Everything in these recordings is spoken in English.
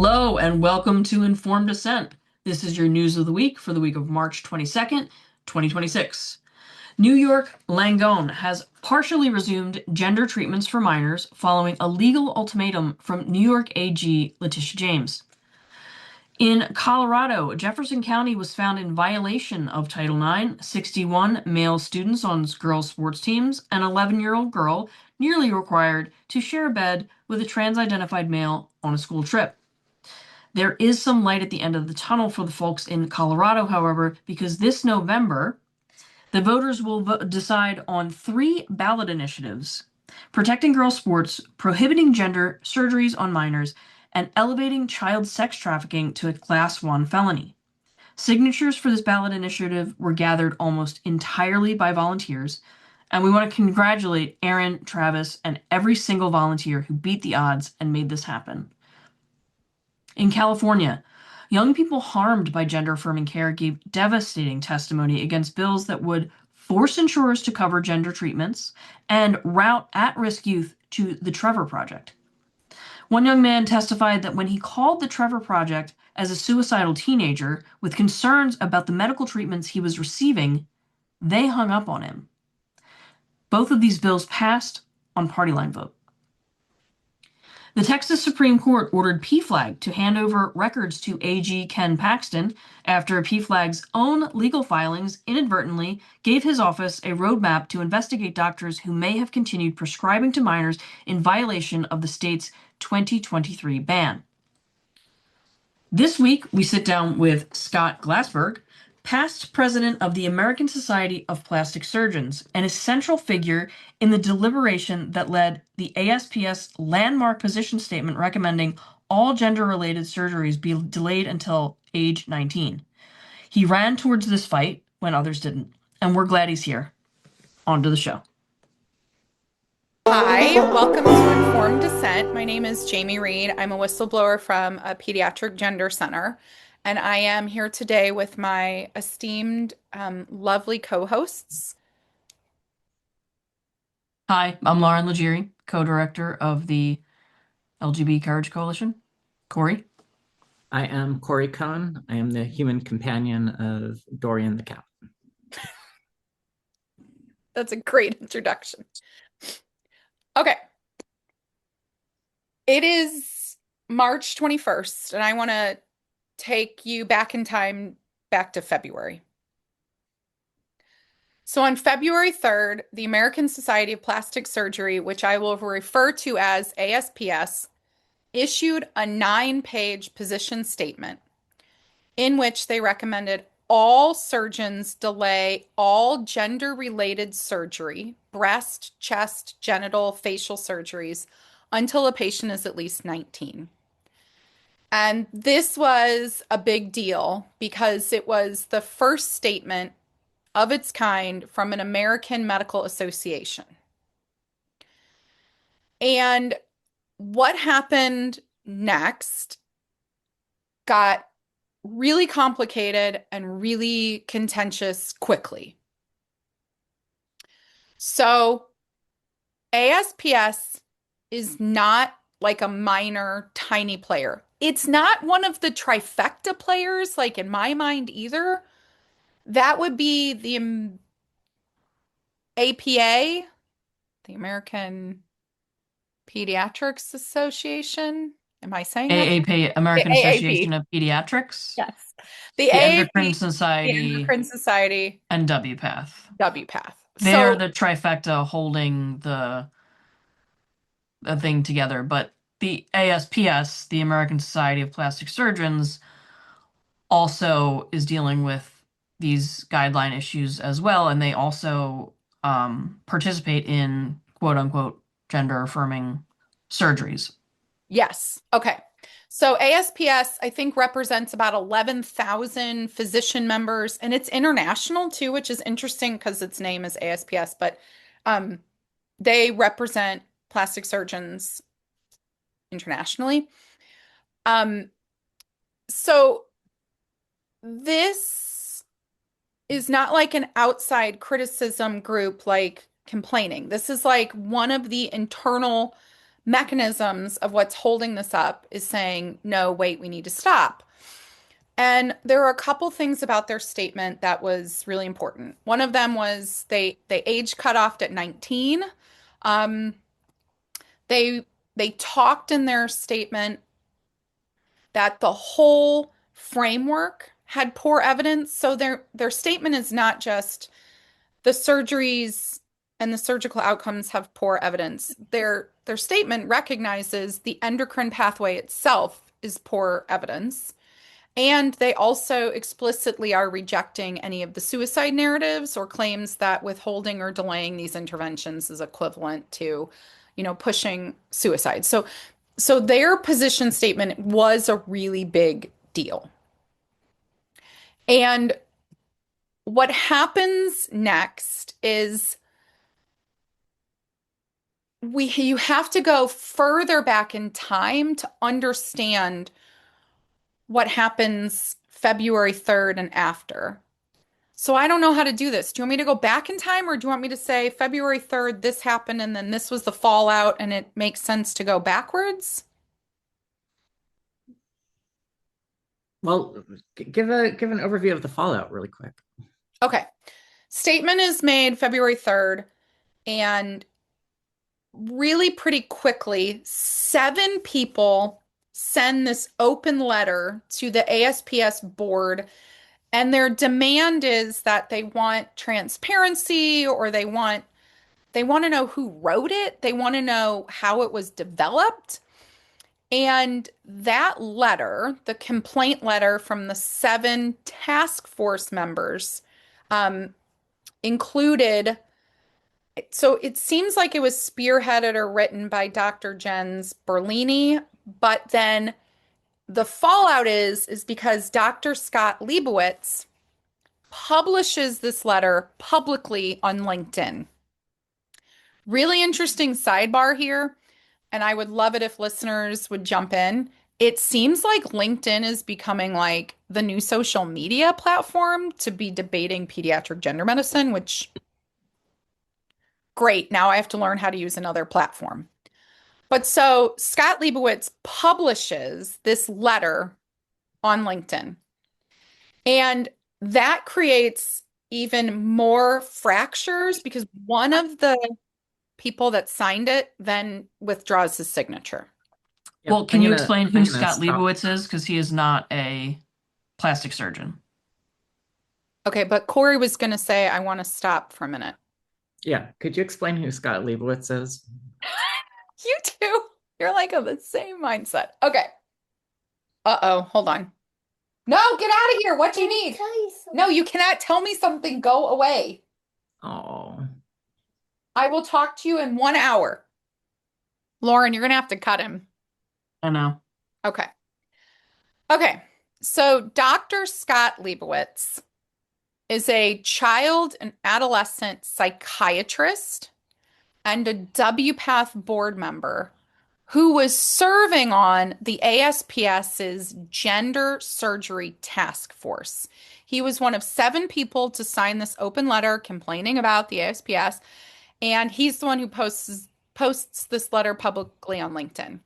Hello and welcome to Informed Dissent. This is your news of the week for the week of March 22nd, 2026. New York Langone has partially resumed gender treatments for minors following a legal ultimatum from New York AG Letitia James. In Colorado, Jefferson County was found in violation of Title IX. 61 male students on girls' sports teams, an 11-year-old girl nearly required to share a bed with a trans-identified male on a school trip. There is some light at the end of the tunnel for the folks in Colorado, however, because this November, the voters will decide on 3 ballot initiatives: protecting girls' sports, prohibiting gender surgeries on minors, and elevating child sex trafficking to a Class 1 felony. Signatures for this ballot initiative were gathered almost entirely by volunteers, and we want to congratulate Aaron, Travis, and every single volunteer who beat the odds and made this happen. In California, young people harmed by gender-affirming care gave devastating testimony against bills that would force insurers to cover gender treatments and route at-risk youth to the Trevor Project. One young man testified that when he called the Trevor Project as a suicidal teenager with concerns about the medical treatments he was receiving, they hung up on him. Both of these bills passed on party line vote. The Texas Supreme Court ordered PFLAG to hand over records to AG Ken Paxton after PFLAG's own legal filings inadvertently gave his office a roadmap to investigate doctors who may have continued prescribing to minors in violation of the state's 2023 ban. This week, we sit down with Scot Glasberg, past president of the American Society of Plastic Surgeons, and a central figure in the deliberation that led the ASPS landmark position statement recommending all gender-related surgeries be delayed until age 19. He ran towards this fight when others didn't, and we're glad he's here. On to the show. Hi, welcome to Informed Dissent. My name is Jamie Reed. I'm a whistleblower from a pediatric gender center, and I am here today with my esteemed, lovely co-hosts. Hi, I'm Lauren Legere, co-director of the LGBT Courage Coalition. Corey? I am Corey Cohn. I am the human companion of Dorian the cat. That's a great introduction. Okay. It is March 21st, and I want to take you back in time, back to February. So on February 3rd, the American Society of Plastic Surgery, which I will refer to as ASPS, issued a 9-page position statement in which they recommended all surgeons delay all gender-related surgery, breast, chest, genital, facial surgeries, until a patient is at least 19. And this was a big deal because it was the first statement of its kind from an American medical association. And what happened next got really complicated and really contentious quickly. So ASPS is not like a minor, tiny player. It's not one of the trifecta players, like in my mind either. That would be the APA, the American Pediatrics Association. Am I saying that? AAP, American Association of Pediatrics. Yes. The Endocrine The Society. Endocrine Society. And WPATH. WPATH. They are the trifecta holding the thing together, but the ASPS, the American Society of Plastic Surgeons, also is dealing with these guideline issues as well, and they also participate in quote-unquote gender-affirming surgeries. Yes. Okay. So ASPS, I think, represents about 11,000 physician members, and it's international too, which is interesting because its name is ASPS, but they represent plastic surgeons internationally. So this is not like an outside criticism group like complaining. This is like one of the internal mechanisms of what's holding this up is saying, no, wait, we need to stop. And there are a couple things about their statement that was really important. One of them was they age cutoffed at 19. Um, they talked in their statement that the whole framework had poor evidence. So their statement is not just the surgeries and the surgical outcomes have poor evidence. Their statement recognizes the endocrine pathway itself is poor evidence. And they also explicitly are rejecting any of the suicide narratives or claims that withholding or delaying these interventions is equivalent to, pushing suicide. So their position statement was a really big deal. And what happens next is you have to go further back in time to understand what happens February 3rd and after. So I don't know how to do this. Do you want me to go back in time, or do you want me to say February 3rd, this happened, and then this was the fallout, and it makes sense to go backwards? Well, give an overview of the fallout really quick. Okay. Statement is made February 3rd, and really pretty quickly, 7 people send this open letter to the ASPS board, and their demand is that they want transparency, or they want to know who wrote it. They want to know how it was developed. And that letter, the complaint letter from the 7 task force members, included, so it seems like it was spearheaded or written by Dr. Jens Berlini, but then the fallout is because Dr. Scot Leibowitz publishes this letter publicly on LinkedIn. Really interesting sidebar here, and I would love it if listeners would jump in. It seems like LinkedIn is becoming like the new social media platform to be debating pediatric gender medicine, which great. Now I have to learn how to use another platform. But so Scot Leibowitz publishes this letter on LinkedIn, and that creates even more fractures because one of the people that signed it then withdraws his signature. Yep, Well, can you explain I'm who gonna Scot stop. Leibowitz is? Because he is not a plastic surgeon. Okay, but Corey was going to say, I want to stop for a minute. Yeah, could you explain who Scot Leibowitz is? You too. You're like of the same mindset. Okay. Uh-oh, hold on. No, get out of here. What do you need? No, you cannot tell me something. Go away. Oh, I will talk to you in 1 hour. Lauren, you're going to have to cut him. I know. Okay. Okay. So Dr. Scot Leibowitz is a child and adolescent psychiatrist and a WPATH board member who was serving on the ASPS's Gender Surgery Task Force. He was one of 7 people to sign this open letter complaining about the ASPS, and he's the one who posts this letter publicly on LinkedIn.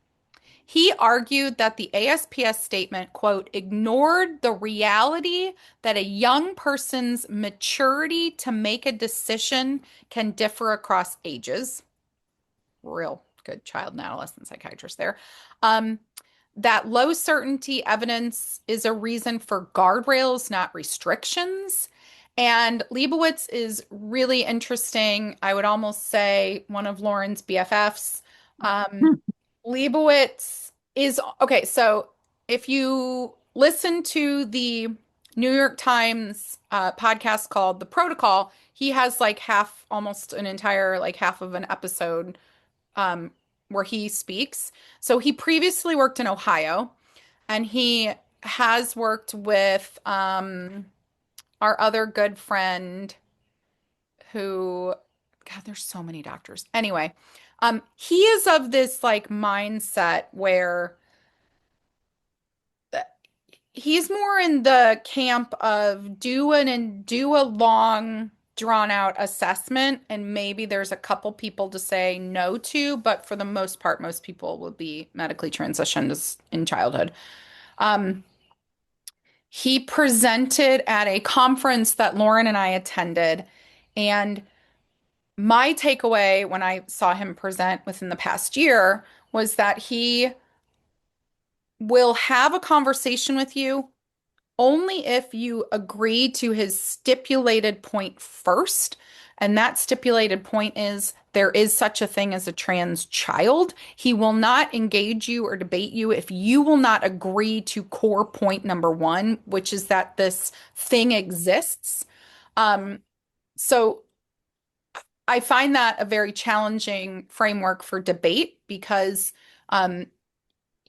He argued that the ASPS statement, quote, ignored the reality that a young person's maturity to make a decision can differ across ages. Real good child and adolescent psychiatrist there. That low certainty evidence is a reason for guardrails, not restrictions. And Leibowitz is really interesting. I would almost say one of Lauren's BFFs. Leibowitz is okay. So if you listen to the New York Times podcast called The Protocol, he has like almost an entire, like half of an episode where he speaks. So he previously worked in Ohio, and he has worked with our other good friend who, God, there's so many doctors. Anyway, he is of this like mindset where he's more in the camp of do a long drawn out assessment, and maybe there's a couple people to say no to, but for the most part, most people will be medically transitioned in childhood. He presented at a conference that Lauren and I attended, and my takeaway when I saw him present within the past year was that he will have a conversation with you only if you agree to his stipulated point first. And that stipulated point is there is such a thing as a trans child. He will not engage you or debate you if you will not agree to core point number one, which is that this thing exists. So I find that a very challenging framework for debate because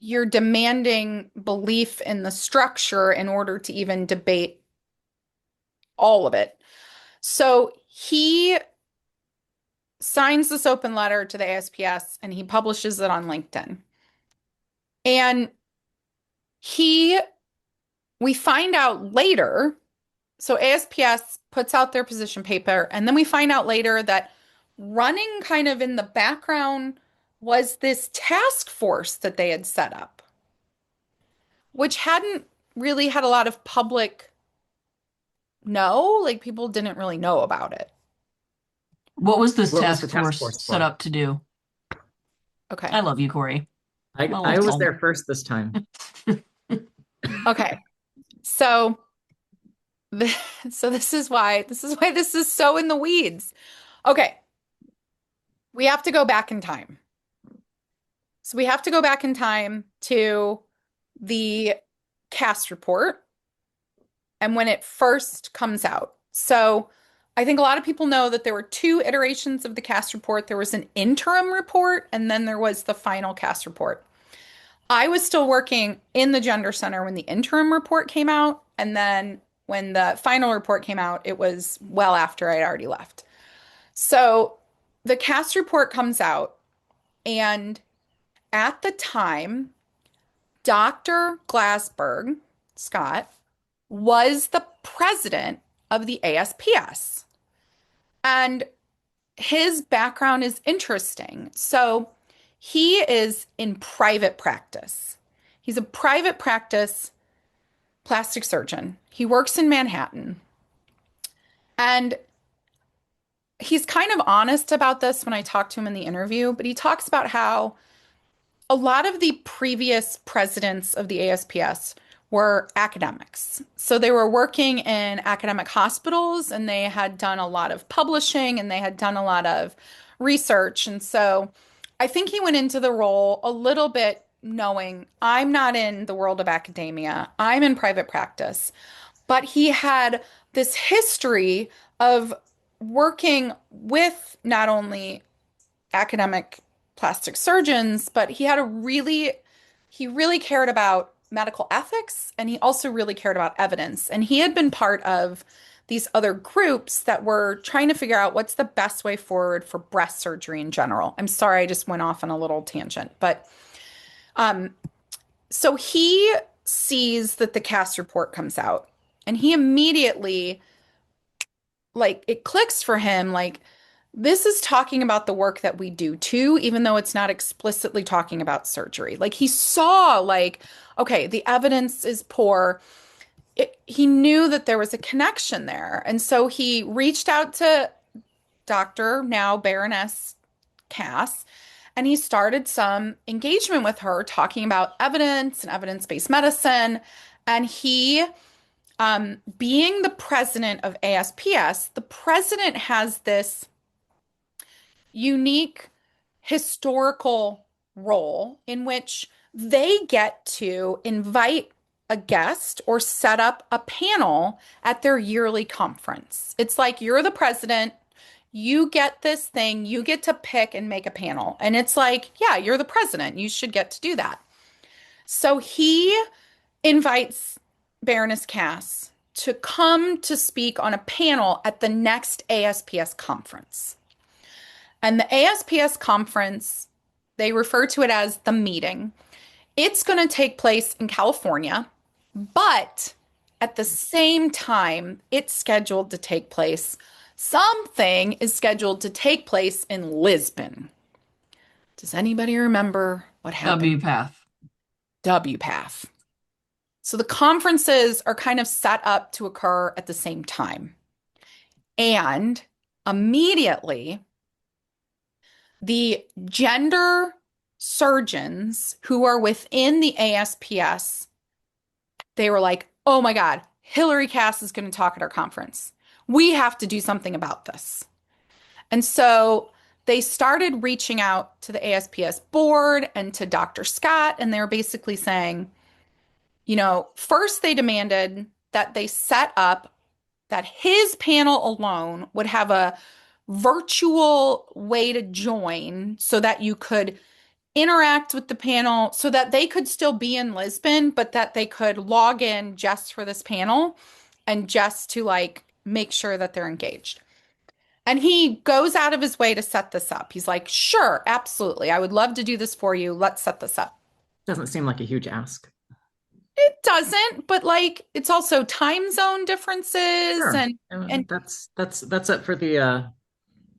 you're demanding belief in the structure in order to even debate all of it. So he signs this open letter to the ASPS and he publishes it on LinkedIn. And we find out later, so ASPS puts out their position paper, and then we find out later that running kind of in the background was this task force that they had set up, which hadn't really had a lot of public like people didn't really know about it. What was this What was task the task force force set for? up to do? Okay. I love you, Corey. I was there first this time. Okay. So this is why this is so in the weeds. Okay. We have to go back in time. So we have to go back in time to the cast report and when it first comes out. So I think a lot of people know that there were two iterations of the cast report. There was an interim report, and then there was the final cast report. I was still working in the Gender Center when the interim report came out, and then when the final report came out, it was well after I'd already left. So the cast report comes out, and at the time, Dr. Glasberg, Scott, was the president of the ASPS. And his background is interesting. So he is in private practice. He's a private practice plastic surgeon. He works in Manhattan. And he's kind of honest about this when I talk to him in the interview, but he talks about how a lot of the previous presidents of the ASPS were academics. So they were working in academic hospitals and they had done a lot of publishing and they had done a lot of research. And so I think he went into the role a little bit knowing I'm not in the world of academia, I'm in private practice. But he had this history of working with not only academic plastic surgeons, but he really cared about medical ethics and he also really cared about evidence. And he had been part of these other groups that were trying to figure out what's the best way forward for breast surgery in general. I'm sorry, I just went off on a little tangent, but so he sees that the cast report comes out and he immediately, like, it clicks for him, like, this is talking about the work that we do too, even though it's not explicitly talking about surgery. Like he saw, like, okay, the evidence is poor. He knew that there was a connection there. And so he reached out to Dr. now Baroness Cass, and he started some engagement with her talking about evidence and evidence-based medicine. And he, being the president of ASPS, the president has this unique historical role in which they get to invite a guest or set up a panel at their yearly conference. It's like you're the president, you get this thing, you get to pick and make a panel. And it's like, yeah, you're the president, you should get to do that. So he invites Baroness Cass to come to speak on a panel at the next ASPS conference. And the ASPS conference, they refer to it as the meeting. It's going to take place in California, but at the same time, it's scheduled to take place Something is scheduled to take place in Lisbon. Does anybody remember what happened? W-Path. WPATH. So the conferences are kind of set up to occur at the same time. And immediately, the gender surgeons who are within the ASPS, they were like, oh my God, Hillary Cass is going to talk at our conference. We have to do something about this. And so they started reaching out to the ASPS board and to Dr. Scott, and they were basically saying, first they demanded that they set up that his panel alone would have a virtual way to join so that you could interact with the panel so that they could still be in Lisbon, but that they could log in just for this panel and just to make sure that they're engaged. And he goes out of his way to set this up. He's like, sure, absolutely. I would love to do this for you. Let's set this up. Doesn't seem like a huge ask. It doesn't, but it's also time zone differences Sure. and That's up for the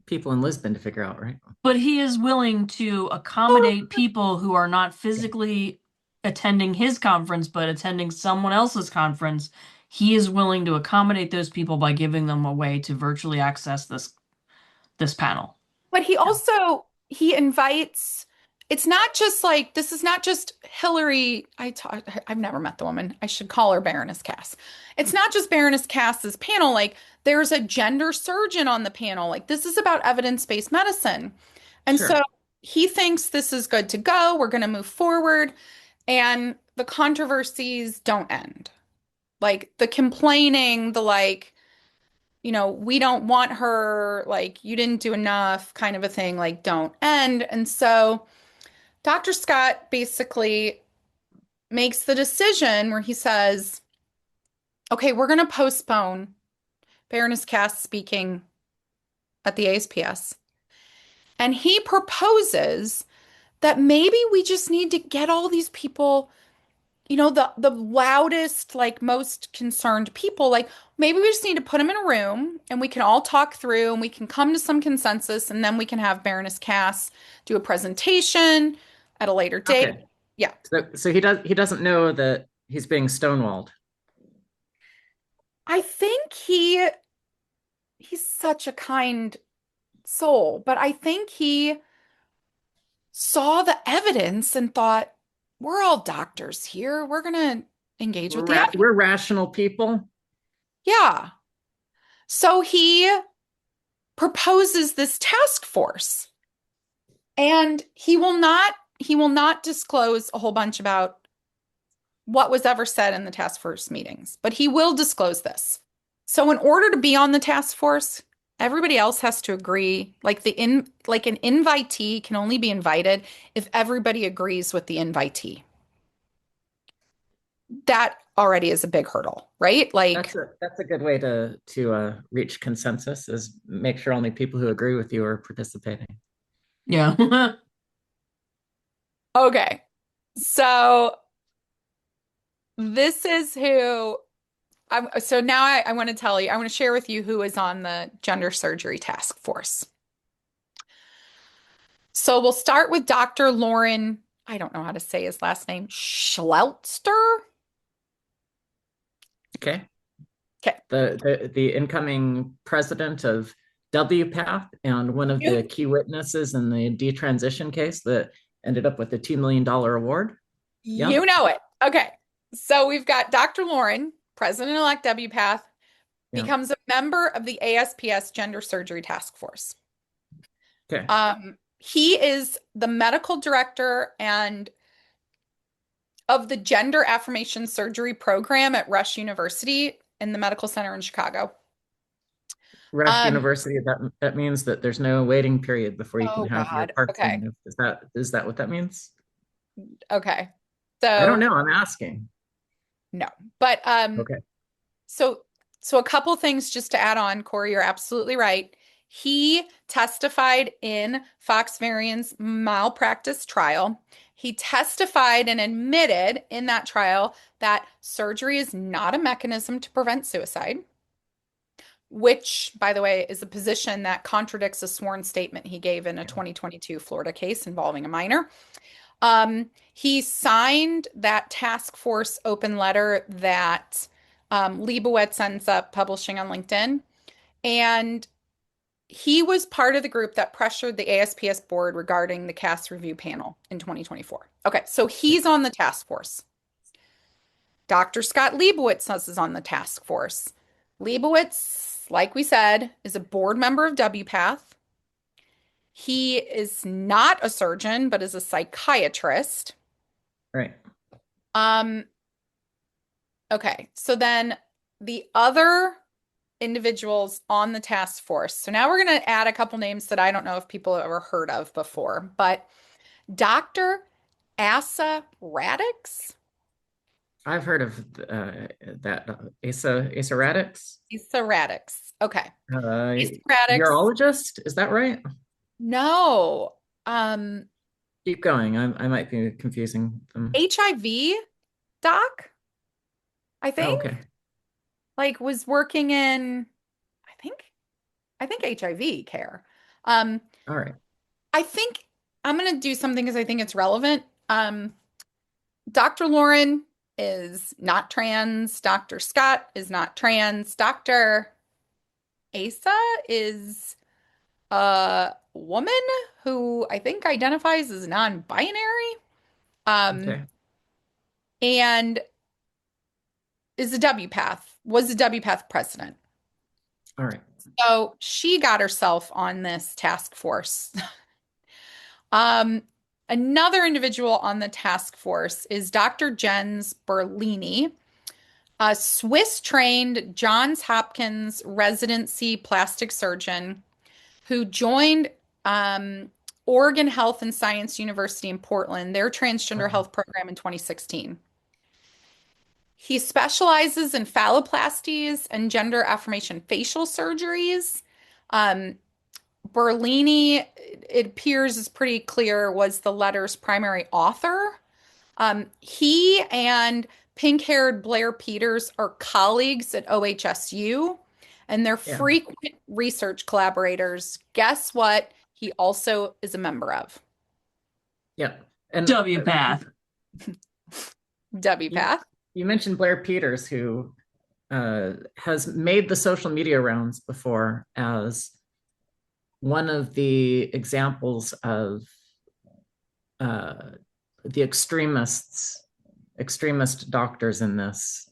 people in Lisbon to figure out, right? But he is willing to accommodate people who are not physically attending his conference, but attending someone else's conference. He is willing to accommodate those people by giving them a way to virtually access this panel. But he also he invites. It's not just this is not just Hillary. I've never met the woman. I should call her Baroness Cass. It's not just Baroness Cass's panel. There's a gender surgeon on the panel. This is about evidence-based medicine. And Sure. so he thinks this is good to go. We're going to move forward. And the controversies don't end. The complaining, we don't want her, you didn't do enough kind of a thing, don't end. And so Dr. Scott basically makes the decision where he says, okay, we're going to postpone Baroness Cass speaking at the ASPS. And he proposes that maybe we just need to get all these people, the loudest, most concerned people, maybe we just need to put them in a room and we can all talk through and we can come to some consensus and then we can have Baroness Cass do a presentation at a later date. Okay. Yeah. So he doesn't know that he's being stonewalled. I think he's such a kind soul, but I think he saw the evidence and thought, we're all doctors here. We're going to engage with the evidence. We're rational people. Yeah. So he proposes this task force, and he will not disclose a whole bunch about what was ever said in the task force meetings, but he will disclose this. So in order to be on the task force, everybody else has to agree. An invitee can only be invited if everybody agrees with the invitee. That already is a big hurdle, right? That's a good way to reach consensus, is make sure only people who agree with you are participating. Yeah. Okay. So this is who so now I want to tell you, I want to share with you who is on the gender surgery task force. So we'll start with Dr. Lauren, I don't know how to say his last name, Schlelster. Okay. Okay. The incoming president of WPATH and one of the key witnesses in the detransition case that ended up with a $2 million award. Yeah. You know it. Okay. So we've got Dr. Lauren, President-elect WPATH, becomes a member of the ASPS Gender Surgery Task Force. Okay. He is the medical director and of the Gender Affirmation Surgery program at Rush University in the Medical Center in Chicago. Rush University, that means that there's no waiting period before you can have your parts removed. Is that what that means? Okay. So I don't know. I'm asking. No, but okay. So a couple things just to add on, Corey, you're absolutely right. He testified in Fox Varian's malpractice trial. He testified and admitted in that trial that surgery is not a mechanism to prevent suicide. which, by the way, is a position that contradicts a sworn statement he gave in a 2022 Florida case involving a minor. He signed that task force open letter that Leibowitz ends up publishing on LinkedIn. And he was part of the group that pressured the ASPS board regarding the CAS review panel in 2024. Okay, so he's on the task force. Dr. Scot Leibowitz is on the task force. Leibowitz, like we said, is a board member of WPATH. He is not a surgeon, but is a psychiatrist. Right. Okay, so then the other individuals on the task force. So now we're going to add a couple names that I don't know if people have ever heard of before, but Dr. Asa Radix. I've heard of that. Asa Radix? Asa Radix. Okay. Asa Radix. Urologist? Is that right? No. Keep going. I might be confusing them. HIV doc, I think. Oh, okay. Like was working in, I think HIV care. All right. I think I'm going to do something because I think it's relevant. Dr. Lauren is not trans. Dr. Scott is not trans. Dr. Asa is a woman who I think identifies as non-binary. Okay. And is a WPATH, was a WPATH president. All right. So she got herself on this task force. Another individual on the task force is Dr. Jens Berlini, a Swiss-trained Johns Hopkins residency plastic surgeon who joined Oregon Health and Science University in Portland, their transgender health program in 2016. He specializes in phalloplasties and gender affirmation facial surgeries. Berlini, it appears is pretty clear, was the letter's primary author. He and pink-haired Blair Peters are colleagues at OHSU, and they're frequent research collaborators. Guess what? He also is a member of. Yeah. And WPATH. WPATH. You mentioned Blair Peters, who has made the social media rounds before as one of the examples of the extremist doctors in this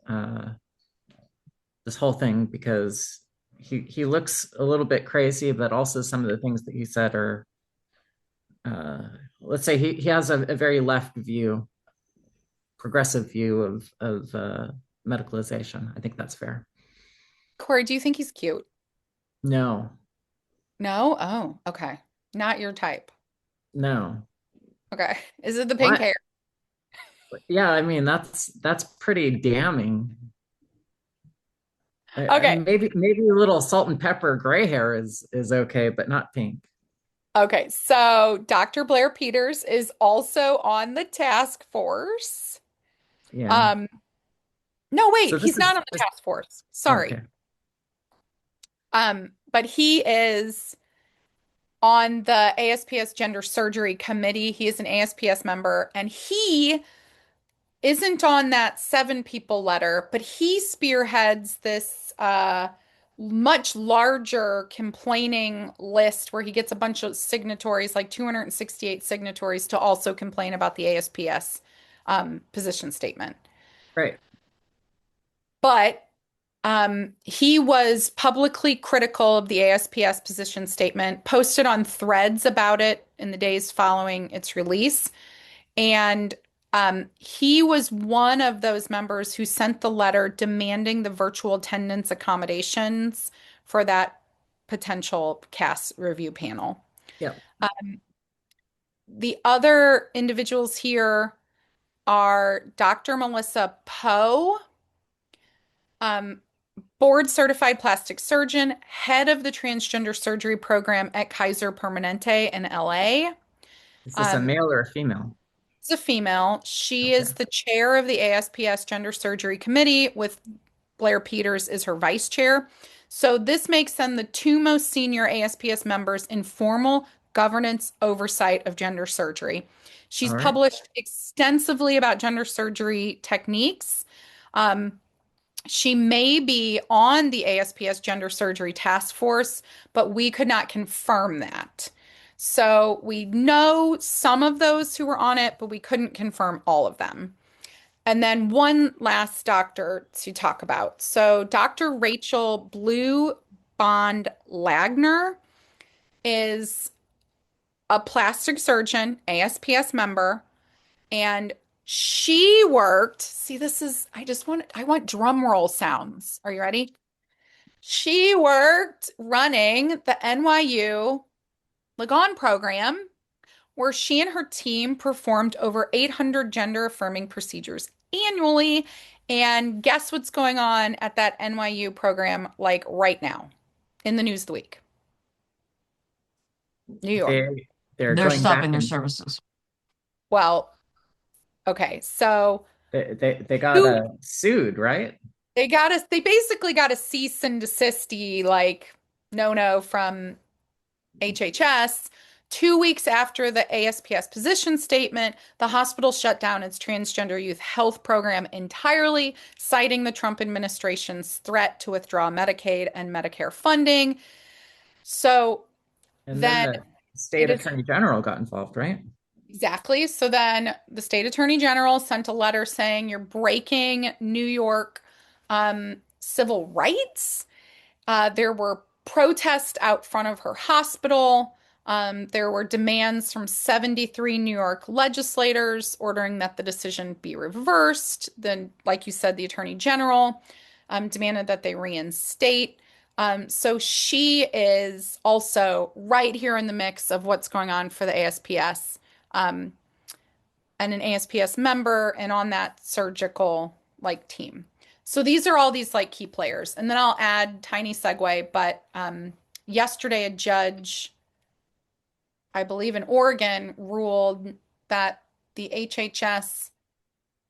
whole thing, because he looks a little bit crazy, but also some of the things that he said are, let's say he has a very left view, progressive view of medicalization. I think that's fair. Corey, do you think he's cute? No. No? Oh, okay. Not your type. No. Okay. Is it the pink hair? Yeah, I mean that's pretty damning. Okay. Maybe a little salt and pepper gray hair is okay, but not pink. Okay, so Dr. Blair Peters is also on the task force. Yeah. No, wait, So he's not on the task force. Sorry. Okay. But he is on the ASPS Gender Surgery Committee. He is an ASPS member, and he isn't on that 7-people letter, but he spearheads this much larger complaining list where he gets a bunch of signatories, like 268 signatories, to also complain about the ASPS position statement. Right. But he was publicly critical of the ASPS position statement, posted on threads about it in the days following its release. And he was one of those members who sent the letter demanding the virtual attendance accommodations for that potential CAS review panel. Yeah. The other individuals here are Dr. Melissa Poe, board certified plastic surgeon, head of the transgender surgery program at Kaiser Permanente in LA. Is this a male or a female? It's a female. She is the chair of the ASPS Gender Surgery Committee, with Blair Peters as her vice chair. So this makes them the two most senior ASPS members in formal governance oversight of gender surgery. She's All right. published extensively about gender surgery techniques. Um, she may be on the ASPS Gender Surgery Task Force, but we could not confirm that. So we know some of those who were on it, but we couldn't confirm all of them. And then one last doctor to talk about. So Dr. Rachel Blue Bond Lagner is a plastic surgeon, ASPS member, and she worked, see, this is, I want drum roll sounds. Are you ready? She worked running the NYU Ligon program, where she and her team performed over 800 gender affirming procedures annually. And guess what's going on at that NYU program like right now in the news of the week? New York. They're They're going back stopping their and services. Well, okay, so they got who sued, right? they basically got a cease and desist like no from HHS. 2 weeks after the ASPS position statement, the hospital shut down its transgender youth health program entirely, citing the Trump administration's threat to withdraw Medicaid and Medicare funding. So And then then the state it is attorney general got involved, right? exactly. So then the state attorney general sent a letter saying you're breaking New York civil rights. There were protests out front of her hospital. There were demands from 73 New York legislators ordering that the decision be reversed. Then, like you said, the attorney general demanded that they reinstate. So she is also right here in the mix of what's going on for the ASPS, and an ASPS member and on that surgical team. So these are all these key players. And then I'll add tiny segue, but yesterday a judge, I believe in Oregon, ruled that the HHS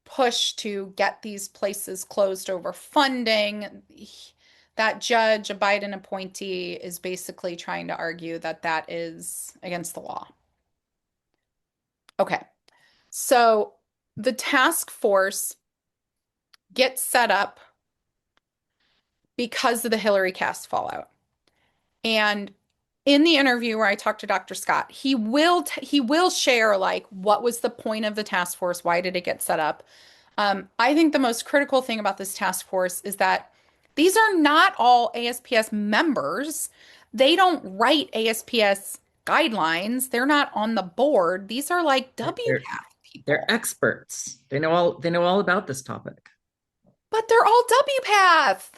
push to get these places closed over funding. That judge, a Biden appointee, is basically trying to argue that that is against the law. Okay. So the task force gets set up because of the Hillary cast fallout. And in the interview where I talked to Dr. Scott, he will share what was the point of the task force? Why did it get set up? I think the most critical thing about this task force is that these are not all ASPS members. They don't write ASPS guidelines. They're not on the board. These are WPATH people. They're experts. They know all about this topic. But they're all WPATH.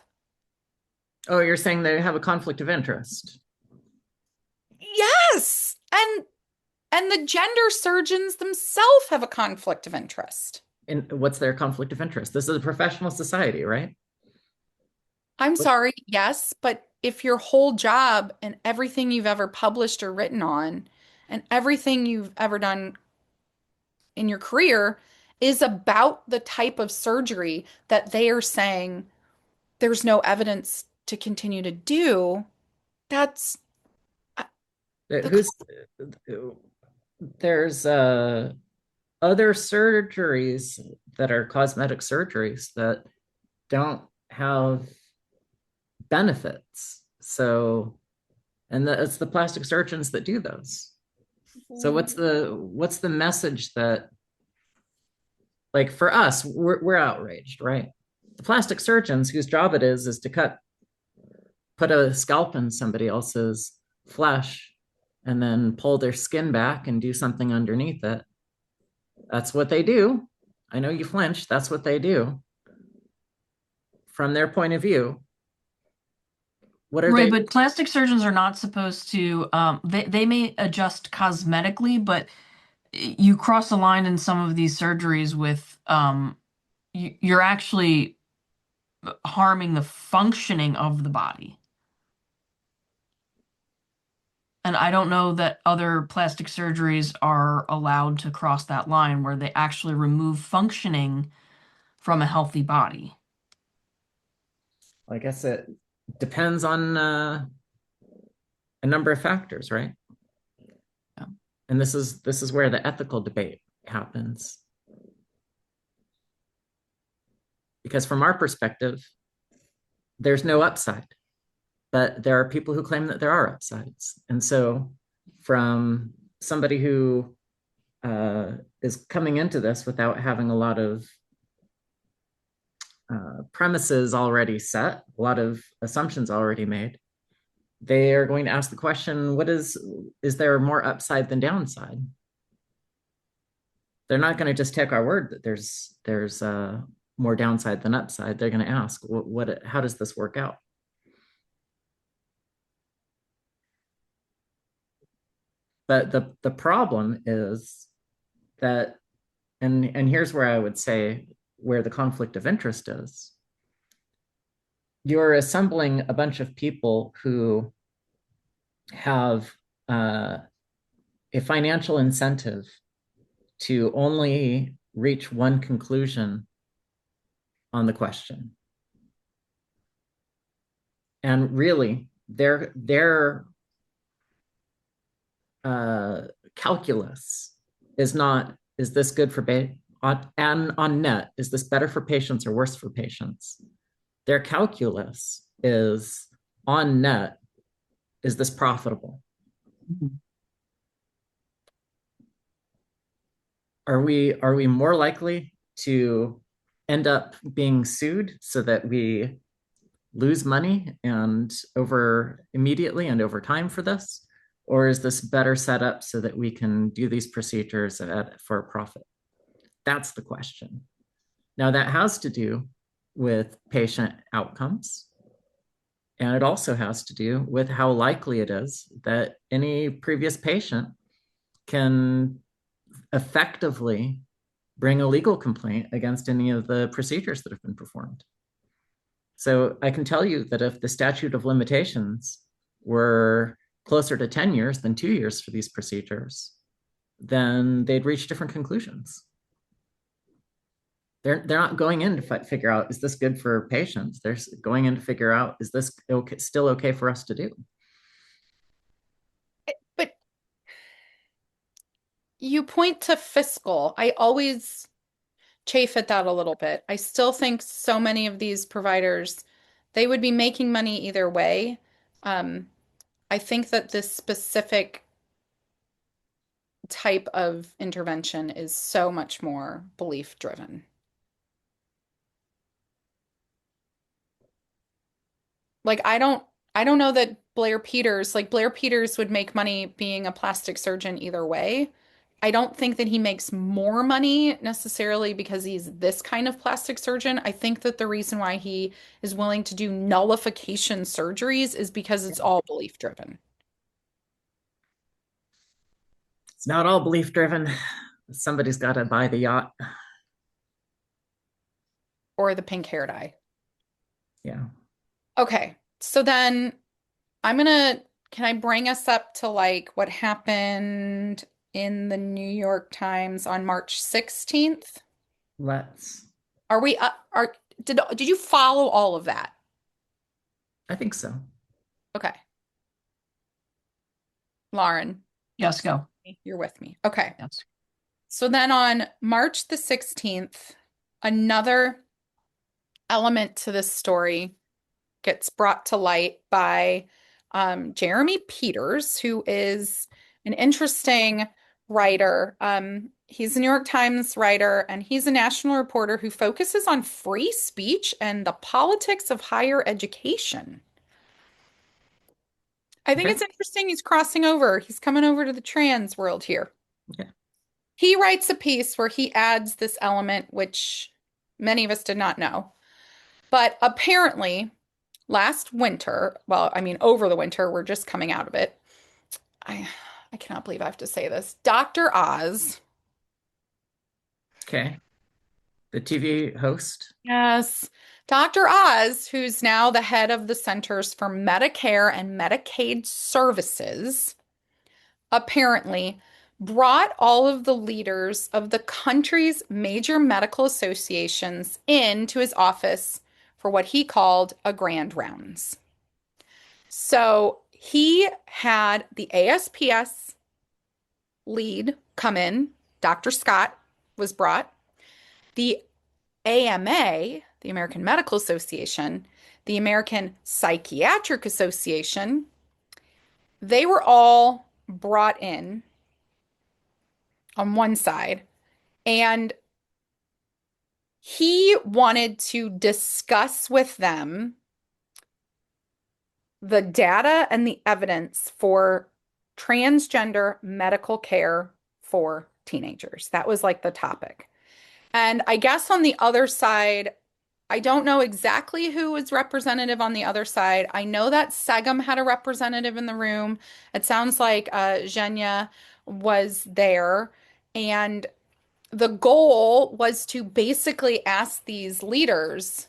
Oh, you're saying they have a conflict of interest? Yes. And the gender surgeons themselves have a conflict of interest. And what's their conflict of interest? This is a professional society, right? I'm sorry, yes, but if your whole job and everything you've ever published or written on and everything you've ever done in your career is about the type of surgery that they are saying there's no evidence to continue to do, that's Who's there's other surgeries that are cosmetic surgeries that don't have benefits. So, and it's the plastic surgeons that do those. So what's the message that, for us, we're outraged, right? The plastic surgeons whose job it is to put a scalp in somebody else's flesh and then pull their skin back and do something underneath it. That's what they do. I know you flinched. That's what they do. From their point of view, what are Right, they? but plastic surgeons are not supposed to, they may adjust cosmetically, but you cross the line in some of these surgeries with, you're actually harming the functioning of the body. And I don't know that other plastic surgeries are allowed to cross that line where they actually remove functioning from a healthy body. I guess depends on a number of factors, right? Yeah. And this is where the ethical debate happens. Because from our perspective, there's no upside, but there are people who claim that there are upsides. And so from somebody who is coming into this without having a lot of premises already set, a lot of assumptions already made, they are going to ask the question, is there more upside than downside? They're not going to just take our word that there's more downside than upside. They're going to ask, how does this work out? But the problem is that, and here's where I would say where the conflict of interest is. You're assembling a bunch of people who have a financial incentive to only reach one conclusion on the question. And really, their calculus is not, is this good for on net, is this better for patients or worse for patients? Their calculus is on net, is this profitable? Mhm. Are we more likely to end up being sued so that we lose money and over immediately and over time for this? Or is this better set up so that we can do these procedures for a profit? That's the question. Now that has to do with patient outcomes. And it also has to do with how likely it is that any previous patient can effectively bring a legal complaint against any of the procedures that have been performed. So I can tell you that if the statute of limitations were closer to 10 years than 2 years for these procedures, then they'd reach different conclusions. They're not going in to figure out, is this good for patients? They're going in to figure out, is this okay, still okay for us to do? But you point to fiscal. I always chafe at that a little bit. I still think so many of these providers, they would be making money either way. I think that this specific type of intervention is so much more belief driven. Like I don't know that Blair Peters would make money being a plastic surgeon either way. I don't think that he makes more money necessarily because he's this kind of plastic surgeon. I think that the reason why he is willing to do nullification surgeries is because it's all belief driven. It's not all belief driven. Somebody's got to buy the yacht. Or the pink hair dye. Yeah. Okay. So then can I bring us up to like what happened in the New York Times on March 16th? Let's. Are we are did you follow all of that? I think so. Okay. Lauren, Yes, go. you're with me. Okay. Yes. So then on March the 16th, another element to this story gets brought to light by Jeremy Peters, who is an interesting writer. He's a New York Times writer, and he's a national reporter who focuses on free speech and the politics of higher education. I think Okay. it's interesting he's crossing over. He's coming over to the trans world here. Okay. He writes a piece where he adds this element, which many of us did not know. But apparently, last winter, well, I mean, over the winter, we're just coming out of it. I I cannot believe I have to say this. Dr. Oz. Okay. The TV host. Yes. Dr. Oz, who's now the head of the Centers for Medicare and Medicaid Services, apparently brought all of the leaders of the country's major medical associations into his office for what he called a grand rounds. So he had the ASPS lead come in. Dr. Scott was brought. The AMA, the American Medical Association, the American Psychiatric Association, they were all brought in on one side, and he wanted to discuss with them the data and the evidence for transgender medical care for teenagers. That was like the topic. And I guess on the other side, I don't know exactly who was representative on the other side. I know that Segum had a representative in the room. It sounds like Zhenya was there. And the goal was to basically ask these leaders,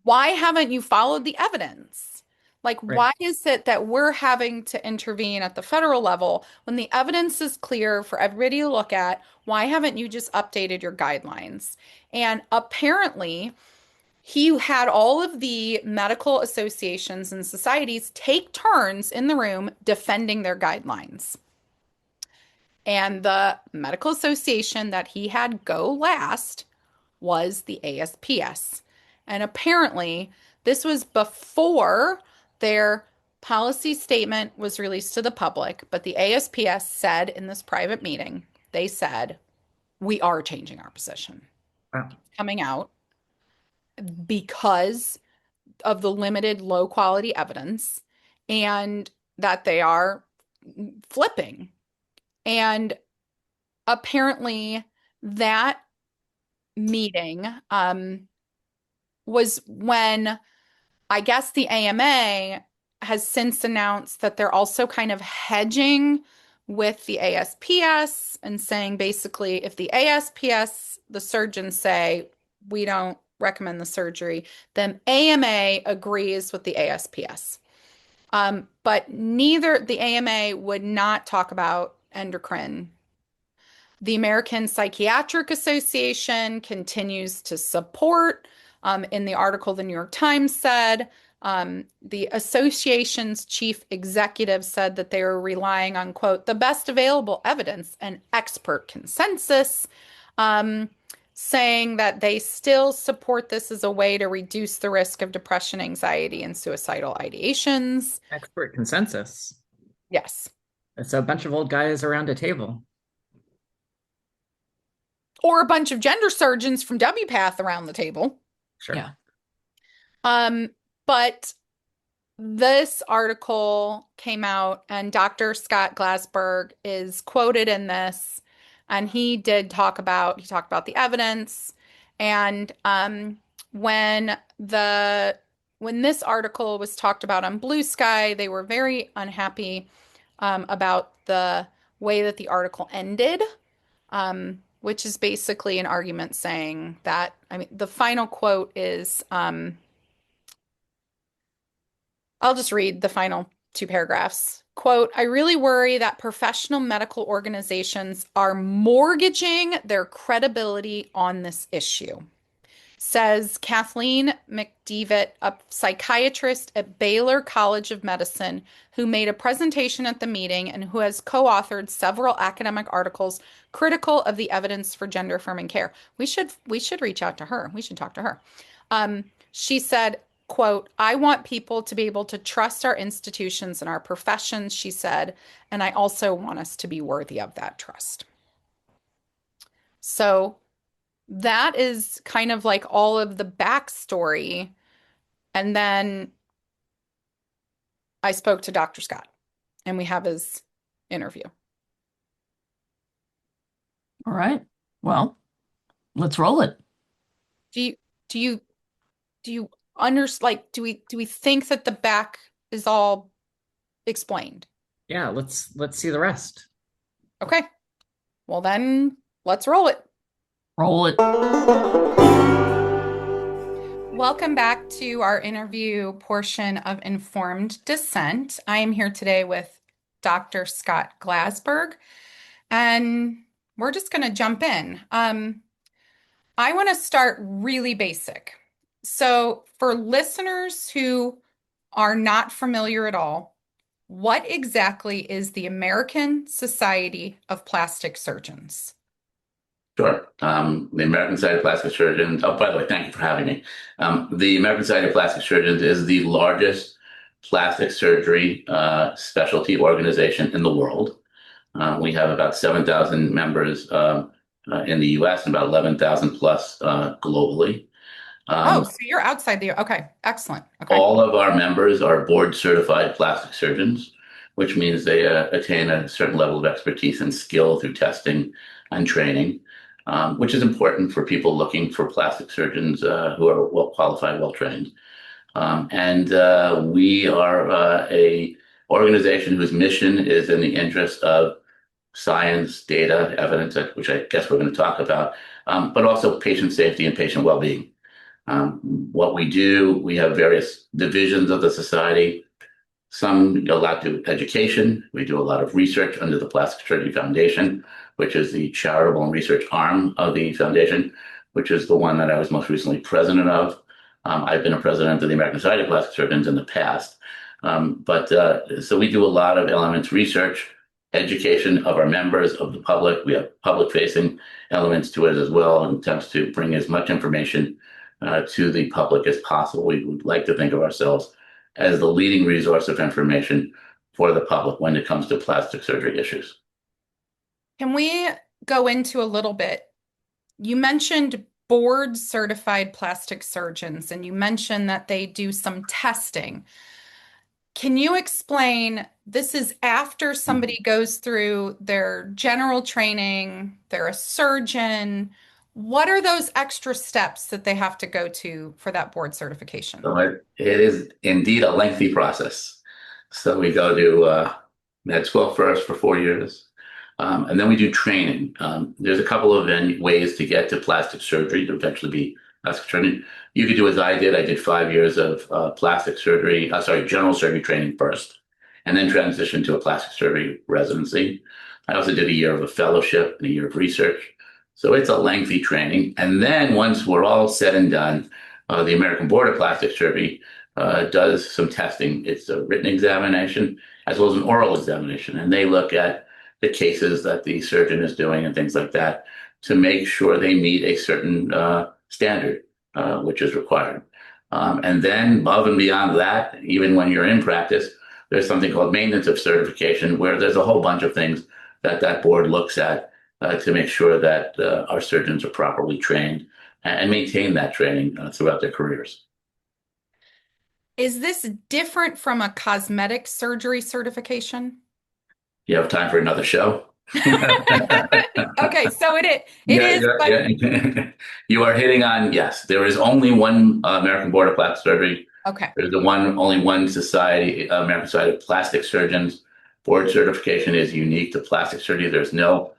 why haven't you followed the evidence? Like, Right. why is it that we're having to intervene at the federal level when the evidence is clear for everybody to look at? Why haven't you just updated your guidelines? And apparently, he had all of the medical associations and societies take turns in the room defending their guidelines. And the medical association that he had go last was the ASPS. And apparently, this was before their policy statement was released to the public, but the ASPS said in this private meeting, they said, we are changing our position. Wow. Coming out because of the limited low quality evidence and that they are flipping. And apparently that meeting was when I guess the AMA has since announced that they're also kind of hedging with the ASPS and saying basically if the ASPS, the surgeons say we don't recommend the surgery, then AMA agrees with the ASPS. But neither the AMA would not talk about endocrine. The American Psychiatric Association continues to support. In the article, the New York Times said the association's chief executive said that they were relying on, quote, the best available evidence and expert consensus, saying that they still support this as a way to reduce the risk of depression, anxiety, and suicidal ideations. Expert consensus. Yes. It's a bunch of old guys around a table. Or a bunch of gender surgeons from WPATH around the table. Sure. Yeah. But this article came out and Dr. Scot Glasberg is quoted in this, and he talked about the evidence. And when this article was talked about on Blue Sky, they were very unhappy about the way that the article ended. Which is basically an argument saying that, I mean, the final quote is, I'll just read the final two paragraphs. Quote, I really worry that professional medical organizations are mortgaging their credibility on this issue, says Kathleen McDevitt, a psychiatrist at Baylor College of Medicine, who made a presentation at the meeting and who has co-authored several academic articles critical of the evidence for gender-affirming care. We should reach out to her. We should talk to her. She said, quote, I want people to be able to trust our institutions and our professions, she said, and I also want us to be worthy of that trust. So that is kind of like all of the backstory. And then I spoke to Dr. Scott and we have his interview. All right. Well, let's roll it. Do you like do we think that the back is all explained? Yeah, let's see the rest. Okay. Well then let's roll it. Roll it. Welcome back to our interview portion of Informed Dissent. I am here today with Dr. Scot Glasberg, and we're just going to jump in. I want to start really basic. So for listeners who are not familiar at all, what exactly is the American Society of Plastic Surgeons? Sure. The American Society of Plastic Surgeons. Oh, by the way, thank you for having me. The American Society of Plastic Surgeons is the largest plastic surgery specialty organization in the world. We have about 7,000 members in the US and about 11,000 plus globally. Oh, so you're outside the, okay, excellent. Okay. All of our members are board certified plastic surgeons, which means they attain a certain level of expertise and skill through testing and training, which is important for people looking for plastic surgeons who are well qualified, well trained. And we are a organization whose mission is in the interest of science, data, evidence, which I guess we're going to talk about, but also patient safety and patient well-being. What we do, we have various divisions of the society. Some a lot do education. We do a lot of research under the Plastic Surgery Foundation, which is the charitable and research arm of the foundation, which is the one that I was most recently president of. I've been a president of the American Society of Plastic Surgeons in the past. So we do a lot of elements, research, education of our members, of the public. We have public-facing elements to it as well, and attempts to bring as much information to the public as possible. We would like to think of ourselves as the leading resource of information for the public when it comes to plastic surgery issues. Can we go into a little bit? You mentioned board certified plastic surgeons, and you mentioned that they do some testing. Can you explain, this is after somebody goes through their general training, they're a surgeon. What are those extra steps that they have to go to for that board certification? So it is indeed a lengthy process. So we go to med school first for 4 years, and then we do training. There's a couple of ways to get to plastic surgery to eventually be plastic surgeon. You could do as I did. I did 5 years of general surgery training first, and then transition to a plastic surgery residency. I also did a year of a fellowship and a year of research. So it's a lengthy training. And then once we're all said and done, the American Board of Plastic Surgery does some testing. It's a written examination as well as an oral examination. And they look at the cases that the surgeon is doing and things like that to make sure they meet a certain standard, which is required. And then above and beyond that, even when you're in practice, there's something called maintenance of certification, where there's a whole bunch of things that that board looks at to make sure that our surgeons are properly trained and maintain that training throughout their careers. Is this different from a cosmetic surgery certification? You have time for another show? Okay, so it is. But... You are hitting on, yes, there is only one American Board of Plastic Surgery. Okay. There's only one society, American Society of Plastic Surgeons. Board certification is unique to plastic surgery. There's no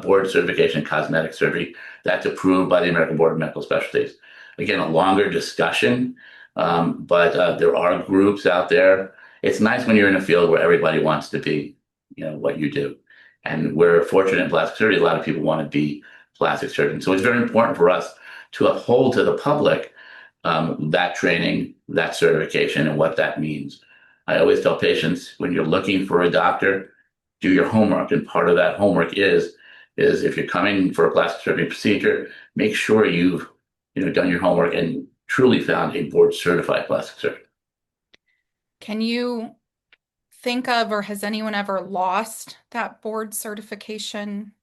board certification in cosmetic surgery that's approved by the American Board of Medical Specialties. Again, a longer discussion, but there are groups out there. It's nice when you're in a field where everybody wants to be, what you do. And we're fortunate in plastic surgery, a lot of people want to be plastic surgeons. So it's very important for us to uphold to the public that training, that certification, and what that means. I always tell patients, when you're looking for a doctor, do your homework. And part of that homework is if you're coming for a plastic surgery procedure, make sure you've done your homework and truly found a board certified plastic surgeon. Can you think of, or has anyone ever lost that board certification?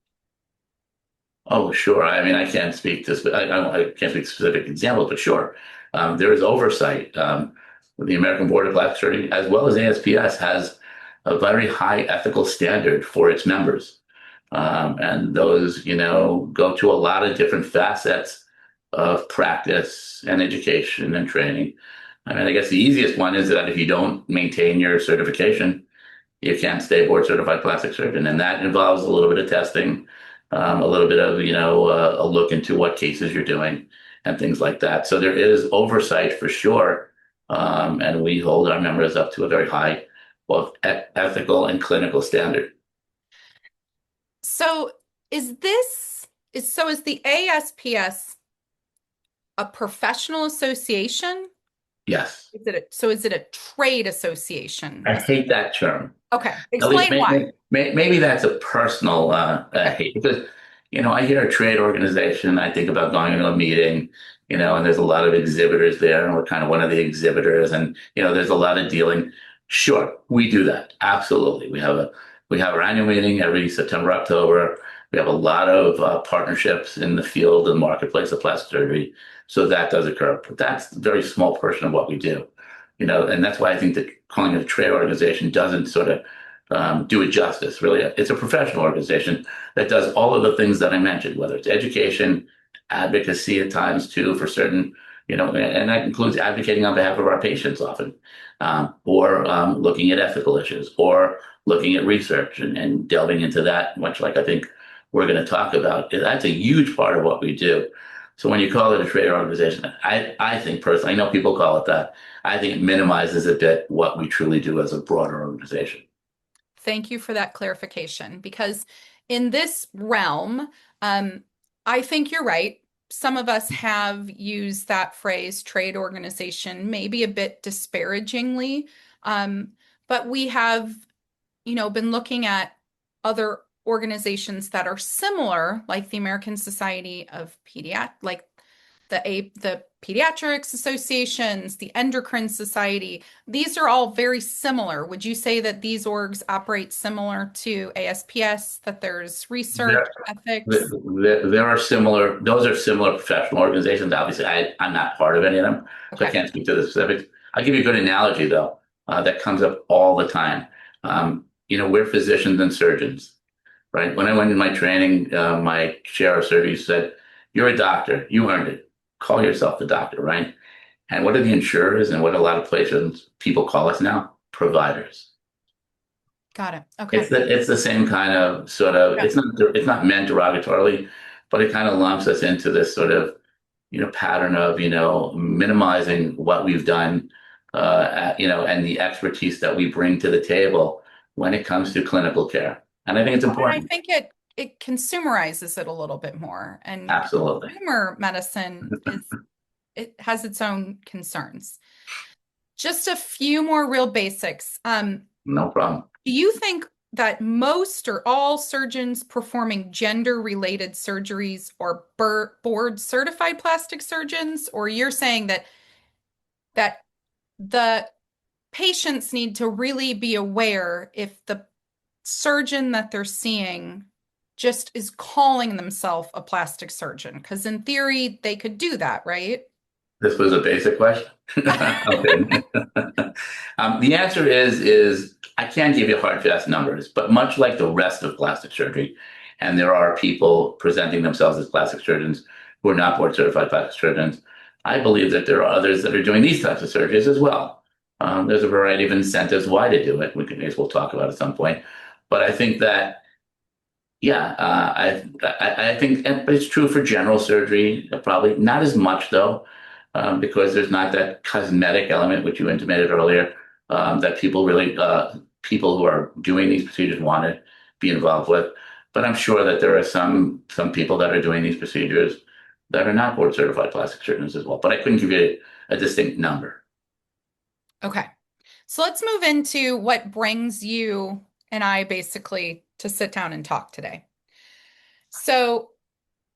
Oh, sure. I mean, I can't speak to specific examples, but sure. There is oversight. The American Board of Plastic Surgery, as well as ASPS, has a very high ethical standard for its members. And those, go to a lot of different facets of practice and education and training. I mean, I guess the easiest one is that if you don't maintain your certification, you can't stay board certified plastic surgeon. And that involves a little bit of testing, a little bit of, a look into what cases you're doing and things like that. So there is oversight for sure. And we hold our members up to a very high, both ethical and clinical standard. So is the ASPS a professional association, Yes. Is it a trade association? I hate that term. Okay, At least explain why. maybe that's a personal hate because, I hear a trade organization, I think about going to a meeting, and there's a lot of exhibitors there, and we're kind of one of the exhibitors, and there's a lot of dealing. Sure, we do that. Absolutely, we have our annual meeting every September, October. We have a lot of partnerships in the field and marketplace of plastic surgery, so that does occur. But that's a very small portion of what we do, and that's why I think that calling it a trade organization doesn't sort of do it justice. Really, it's a professional organization that does all of the things that I mentioned, whether it's education, advocacy at times too for certain, and that includes advocating on behalf of our patients often, or looking at ethical issues, or looking at research and delving into that, much like I think we're going to talk about. That's a huge part of what we do. So when you call it a trade organization, I think personally, I know people call it that. I think it minimizes a bit what we truly do as a broader organization. Thank you for that clarification, because in this realm, I think you're right. Some of us have used that phrase trade organization maybe a bit disparagingly, but we have, been looking at other organizations that are similar, like the American Society of like the pediatrics associations, the endocrine society. These are all very similar. Would you say that these orgs operate similar to ASPS, that there's research, ethics? There are similar, those are similar professional organizations. Obviously, I'm not part of any of them, so I can't speak to the specifics. I'll give you a good analogy, though, that comes up all the time. We're physicians and surgeons, right? When I went in my training, my chair of surgery said, "You're a doctor, you earned it. Call yourself the doctor," right? And what are the insurers and what a lot of places people call us now? Providers. Got it. Okay. It's the same kind of sort of, Yeah. It's not meant derogatorily, but it kind of lumps us into this sort of, pattern of, minimizing what we've done, and the expertise that we bring to the table when it comes to clinical care. And I think it's important. I think it consumerizes it a little bit more, and Absolutely. consumer medicine it has its own concerns. Just a few more real basics. No problem. Do you think that most or all surgeons performing gender-related surgeries are board-certified plastic surgeons, or you're saying that the patients need to really be aware if the surgeon that they're seeing just is calling themselves a plastic surgeon? Because in theory, they could do that, right? This was a basic question. Okay. The answer is I can't give you hard, fast numbers, but much like the rest of plastic surgery, and there are people presenting themselves as plastic surgeons who are not board certified plastic surgeons, I believe that there are others that are doing these types of surgeries as well. There's a variety of incentives why to do it. We'll talk about at some point. But I think that, yeah, I think, but it's true for general surgery, probably not as much though, because there's not that cosmetic element, which you intimated earlier, that people who are doing these procedures want to be involved with. But I'm sure that there are some people that are doing these procedures that are not board certified plastic surgeons as well. But I couldn't give you a distinct number. Okay. So let's move into what brings you and I basically to sit down and talk today. So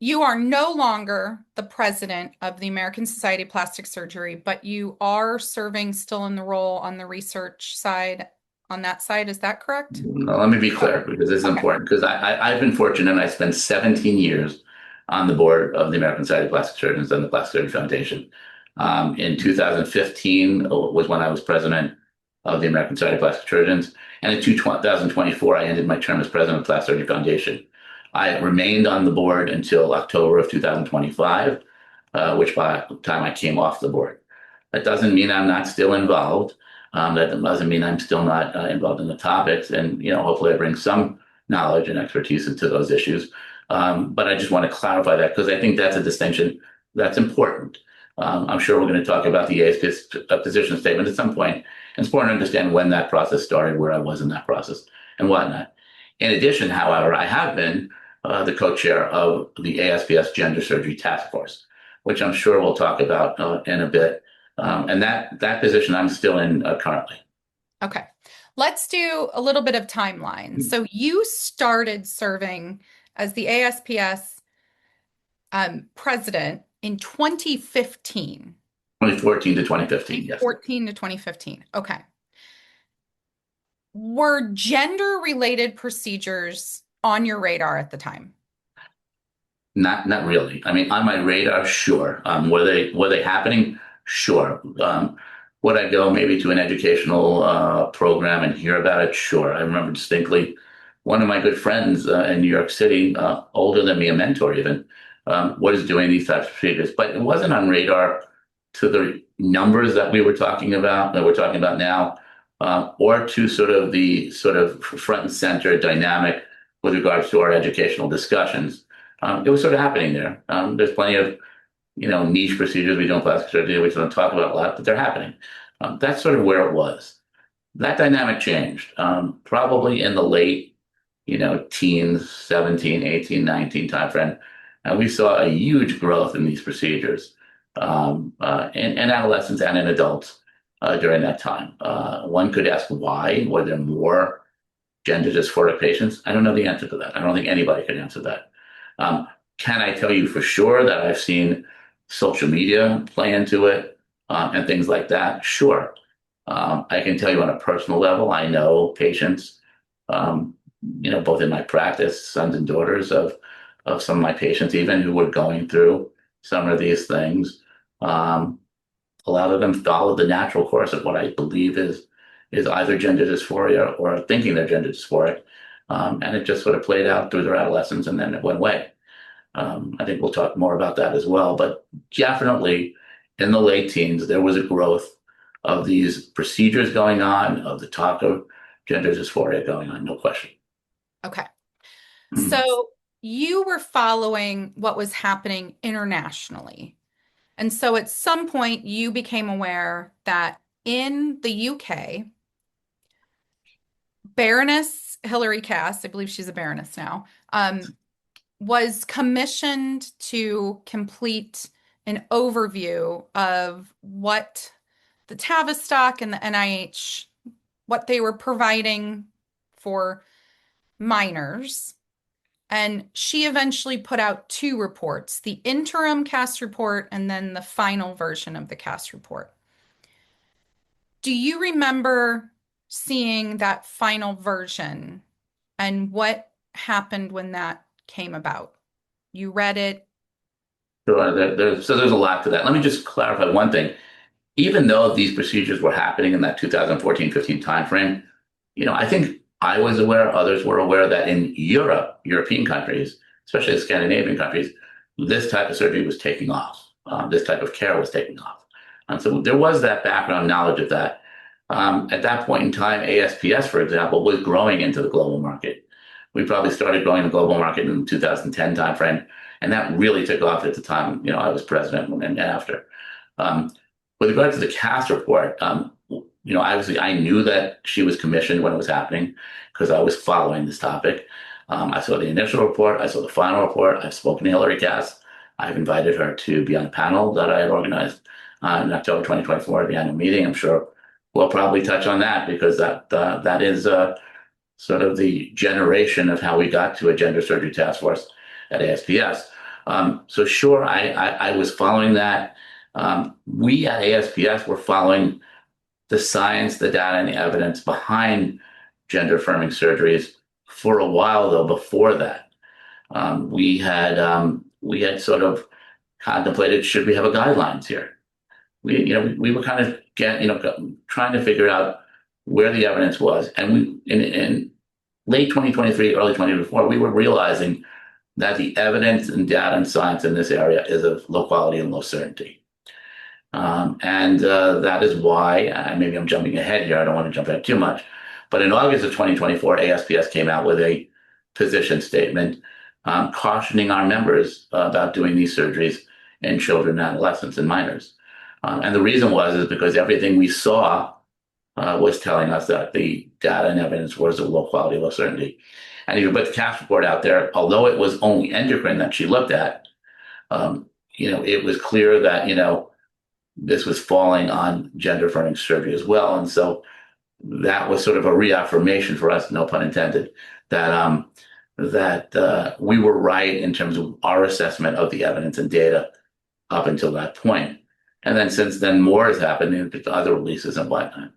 you are no longer the president of the American Society of Plastic Surgery, but you are serving still in the role on the research side, on that side. Is that correct? No, let me be clear, because this is important, because I've been fortunate. I spent 17 years on the board of the American Society of Plastic Surgeons and the Plastic Surgery Foundation. In 2015 was when I was president of the American Society of Plastic Surgeons. And in 2024, I ended my term as president of the Plastic Surgery Foundation. I remained on the board until October of 2025, which by the time I came off the board. That doesn't mean I'm not still involved. That doesn't mean I'm still not involved in the topics. And, hopefully I bring some knowledge and expertise into those issues. But I just want to clarify that, because I think that's a distinction that's important. I'm sure we're going to talk about the ASPS position statement at some point. And it's important to understand when that process started, where I was in that process, and whatnot. In addition, however, I have been the co-chair of the ASPS Gender Surgery Task Force, which I'm sure we'll talk about in a bit. And that position I'm still in currently. Okay. Let's do a little bit of timeline. So you started serving as the ASPS president in 2015. 2014 to 2015, yes. 2014 to 2015. Okay. Were gender-related procedures on your radar at the time? Not really. I mean, on my radar, sure. Were they happening? Sure. Would I go maybe to an educational program and hear about it? Sure. I remember distinctly one of my good friends in New York City, older than me, a mentor even, was doing these types of procedures, but it wasn't on radar to the numbers that we're talking about now, or to sort of the front and center dynamic with regards to our educational discussions. It was sort of happening there. There's plenty of, niche procedures we do in plastic surgery, which we don't talk about a lot, but they're happening. That's sort of where it was. That dynamic changed, probably in the late, teens, 17, 18, 19 timeframe. And we saw a huge growth in these procedures in adolescents and in adults during that time. One could ask why. Were there more gender dysphoric patients? I don't know the answer to that. I don't think anybody can answer that. Can I tell you for sure that I've seen social media play into it and things like that? Sure. I can tell you on a personal level, I know patients, both in my practice, sons and daughters of some of my patients, even who were going through some of these things. A lot of them followed the natural course of what I believe is either gender dysphoria or thinking they're gender dysphoric. And it just sort of played out through their adolescence and then it went away. I think we'll talk more about that as well. But definitely in the late teens, there was a growth of these procedures going on, of the talk of gender dysphoria going on, no question. Okay. So you were following what was happening internationally. And so at some point you became aware that in the UK, Baroness Hilary Cass, I believe she's a baroness now, was commissioned to complete an overview of what the Tavistock and the NIH, what they were providing for minors. And she eventually put out two reports, the interim CAS report and then the final version of the CAS report. Do you remember seeing that final version and what happened when that came about? You read it? Sure. There's a lot to that. Let me just clarify one thing. Even though these procedures were happening in that 2014-15 timeframe, I think I was aware, others were aware that in European countries, especially the Scandinavian countries, this type of surgery was taking off. This type of care was taking off. And so there was that background knowledge of that. At that point in time, ASPS, for example, was growing into the global market. We probably started growing the global market in the 2010 timeframe, and that really took off at the time, I was president and after. With regard to the CAS report, obviously I knew that she was commissioned when it was happening because I was following this topic. I saw the initial report. I saw the final report. I've spoken to Hilary Cass. I've invited her to be on a panel that I had organized in October 2024 at the annual meeting. I'm sure we'll probably touch on that because that is sort of the generation of how we got to a gender surgery task force at ASPS. So sure, I was following that. We at ASPS were following the science, the data, and the evidence behind gender affirming surgeries for a while, though. Before that, we had sort of contemplated, should we have a guidelines here? We were kind of trying to figure out where the evidence was, and we in late 2023, early 2024, we were realizing that the evidence and data and science in this area is of low quality and low certainty. And that is why, maybe I'm jumping ahead here, I don't want to jump ahead too much, but in August of 2024, ASPS came out with a position statement cautioning our members about doing these surgeries in children, adolescents, and minors. And the reason is because everything we saw was telling us that the data and evidence was of low quality, low certainty. And if you put the CAS report out there, although it was only endocrine that she looked at, it was clear that, this was falling on gender affirming surgery as well. And so that was sort of a reaffirmation for us, no pun intended, that we were right in terms of our assessment of the evidence and data up until that point. And then since then, more has happened in other releases and whatnot.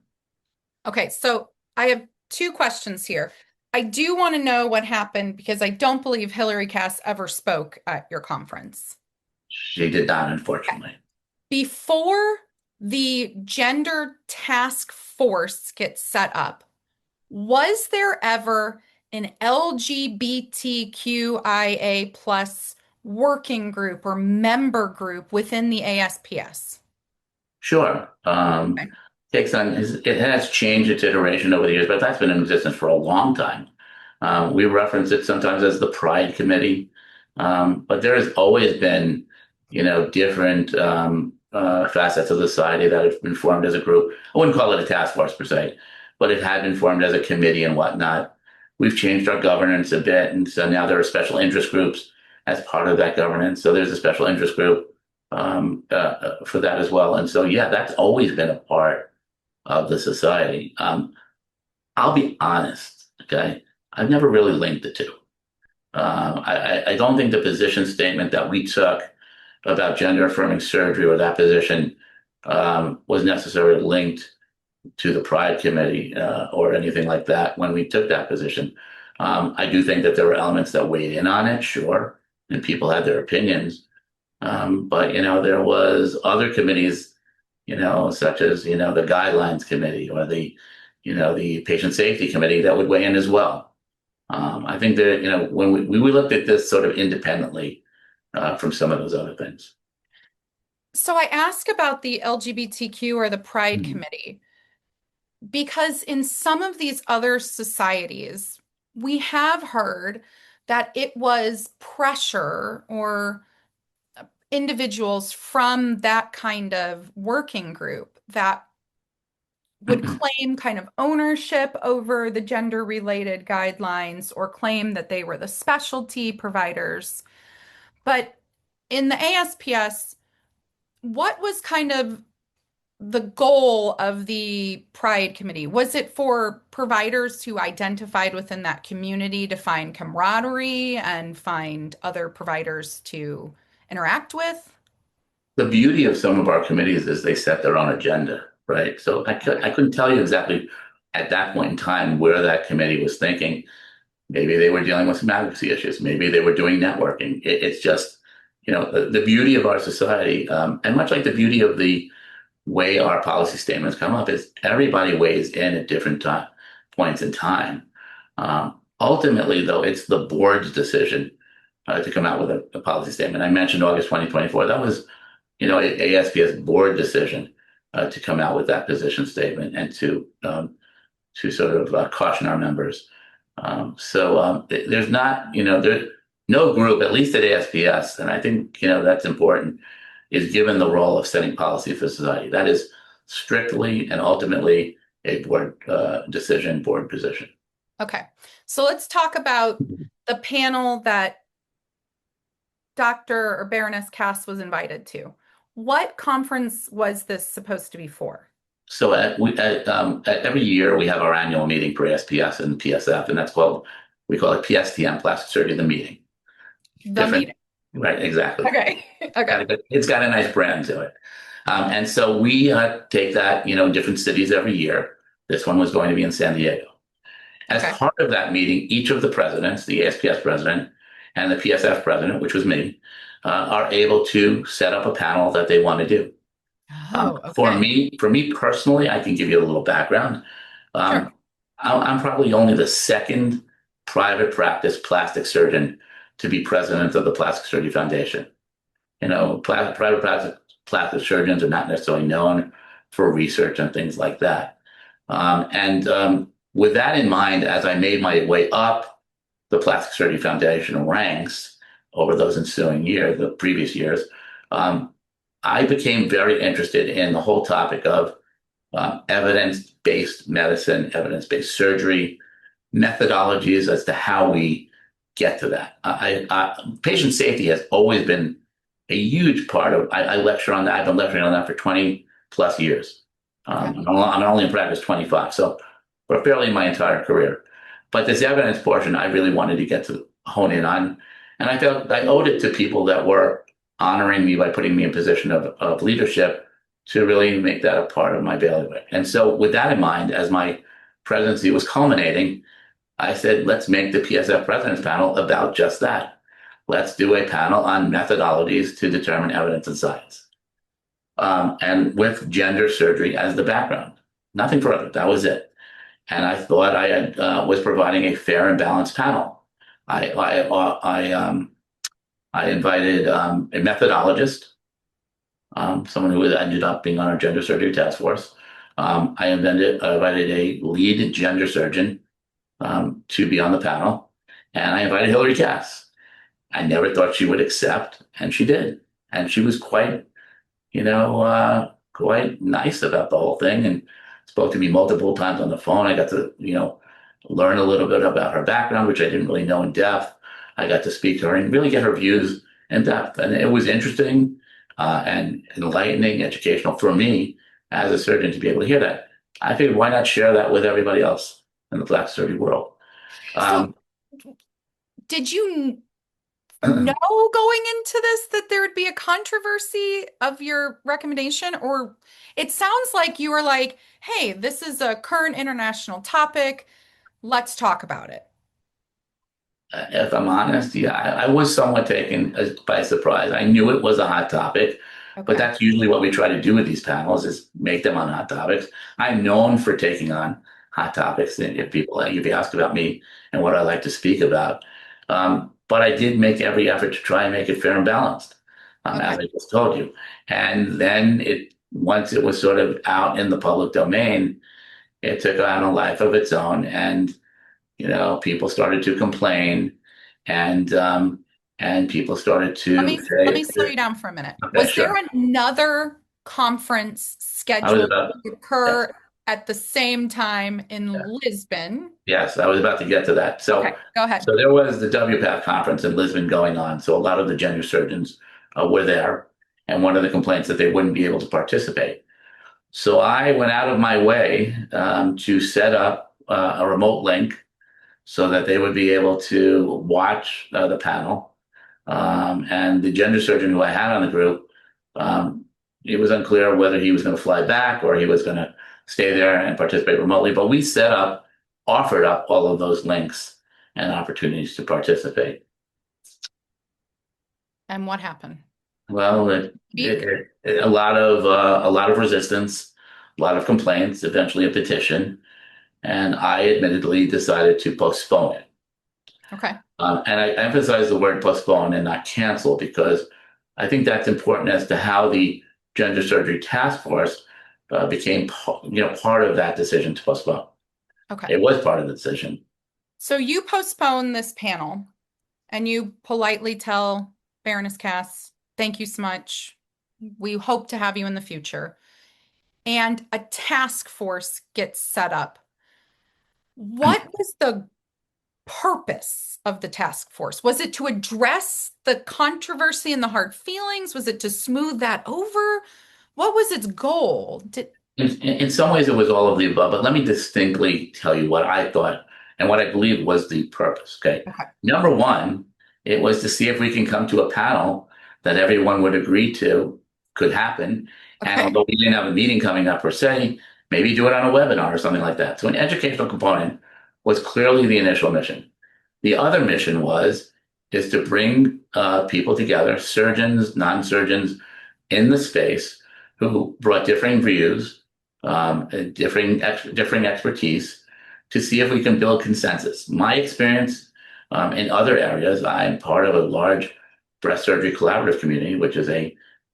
Okay, so I have two questions here. I do want to know what happened because I don't believe Hillary Cass ever spoke at your conference. She did not, unfortunately. Before the gender task force gets set up, was there ever an LGBTQIA plus working group or member group within the ASPS? Sure. It has changed its iteration over the years, but that's been in existence for a long time. We reference it sometimes as the Pride Committee, but there has always been, different facets of the society that have been formed as a group. I wouldn't call it a task force per se, but it had been formed as a committee and whatnot. We've changed our governance a bit, and so now there are special interest groups as part of that governance. So there's a special interest group for that as well. And so, yeah, that's always been a part of the society. I'll be honest, okay? I've never really linked the two. I don't think the position statement that we took about gender affirming surgery or that position was necessarily linked to the Pride Committee or anything like that when we took that position. I do think that there were elements that weighed in on it, sure, and people had their opinions. But, there was other committees, such as, the Guidelines Committee or the Patient Safety Committee that would weigh in as well. I think that, when we looked at this sort of independently from some of those other things. So I ask about the LGBTQ or the Pride Committee, because in some of these other societies, we have heard that it was pressure or individuals from that kind of working group that would claim kind of ownership over the gender-related guidelines or claim that they were the specialty providers. But in the ASPS, what was kind of the goal of the Pride Committee? Was it for providers who identified within that community to find camaraderie and find other providers to interact with? The beauty of some of our committees is they set their own agenda, right? So I couldn't tell you exactly at that point in time where that committee was thinking. Maybe they were dealing with some advocacy issues. Maybe they were doing networking. It's just, the beauty of our society, and much like the beauty of the way our policy statements come up, is everybody weighs in at different points in time. Ultimately, though, it's the board's decision to come out with a policy statement. I mentioned August 2024. That was, ASPS board decision to come out with that position statement and to sort of caution our members. There's not, there's no group, at least at ASPS, and I think, that's important, is given the role of setting policy for society. That is strictly and ultimately a board decision, board position. Okay, so let's talk about the panel that Dr. or Baroness Cass was invited to. What conference was this supposed to be for? So every year we have our annual meeting for ASPS and PSF, and we call it PSTM, Plastic Surgery, the meeting. Meeting. Right, exactly. Okay. It's got a nice brand to it. And so we take that, in different cities every year. This one was going to be in San Diego. As part of that meeting, each of the presidents, the ASPS president and the PSF president, which was me, are able to set up a panel that they want to do. For me personally, I can give you a little background. Sure. I'm probably only the second private practice plastic surgeon to be president of the Plastic Surgery Foundation. Private practice plastic surgeons are not necessarily known for research and things like that. With that in mind, as I made my way up the Plastic Surgery Foundation ranks over those ensuing years, the previous years, I became very interested in the whole topic of evidence-based medicine, evidence-based surgery, methodologies as to how we get to that. Patient safety has always been a huge part of, I lecture on that. I've been lecturing on that for 20 plus years. Okay. I'm only in practice 25, so for fairly my entire career. But this evidence portion, I really wanted to get to hone in on. And I felt I owed it to people that were honoring me by putting me in position of leadership to really make that a part of my bailiwick. And so with that in mind, as my presidency was culminating, I said, let's make the PSF President's Panel about just that. Let's do a panel on methodologies to determine evidence in science. And with gender surgery as the background. Nothing further. That was it. And I thought I had, was providing a fair and balanced panel. I invited a methodologist, someone who ended up being on our gender surgery task force. I invited a lead gender surgeon to be on the panel, and I invited Hillary Cass. I never thought she would accept, and she did. And she was quite, quite nice about the whole thing, and spoke to me multiple times on the phone. I got to, learn a little bit about her background, which I didn't really know in depth. I got to speak to her and really get her views in depth. And it was interesting and enlightening, educational for me as a surgeon to be able to hear that. I figured, why not share that with everybody else in the plastic surgery world? So did you know going into this that there would be a controversy of your recommendation? Or it sounds like you were like, hey, this is a current international topic. Let's talk about it. If I'm honest, yeah, I was somewhat taken by surprise. I knew it was a hot topic, but Okay. that's usually what we try to do with these panels is make them on hot topics. I'm known for taking on hot topics. If you ask about me and what I like to speak about, but I did make every effort to try and make it fair and balanced, as I just told you. And then once it was sort of out in the public domain, it took on a life of its own, and people started to complain, and people started to Let me slow you down for a minute. Okay, Was sure. there another conference scheduled to occur at the same time in Lisbon? Yes, I was about to get to that. So, Okay, go ahead. so there was the WPATH conference in Lisbon going on. So a lot of the gender surgeons were there, and one of the complaints that they wouldn't be able to participate. So I went out of my way to set up a remote link so that they would be able to watch the panel. And the gender surgeon who I had on the group, it was unclear whether he was going to fly back or he was going to stay there and participate remotely. But we offered up all of those links and opportunities to participate. And what happened? Well, a lot of resistance, a lot of complaints, eventually a petition, and I admittedly decided to postpone it. Okay. And I emphasize the word postpone and not cancel because I think that's important as to how the Gender Surgery Task Force became, part of that decision to postpone. Okay. It was part of the decision. So you postpone this panel, and you politely tell Baroness Cass, "Thank you so much. We hope to have you in the future." And a task force gets set up. What was the purpose of the task force? Was it to address the controversy and the hard feelings? Was it to smooth that over? What was its goal? In some ways, it was all of the above, but let me distinctly tell you what I thought and what I believe was the purpose. Okay. Number one, it was to see if we can come to a panel that everyone would agree to could happen. Okay. And although we didn't have a meeting coming up per se, maybe do it on a webinar or something like that. So an educational component was clearly the initial mission. The other mission is to bring people together, surgeons, non-surgeons in the space who brought differing views, differing expertise to see if we can build consensus. My experience in other areas, I'm part of a large breast surgery collaborative community, which is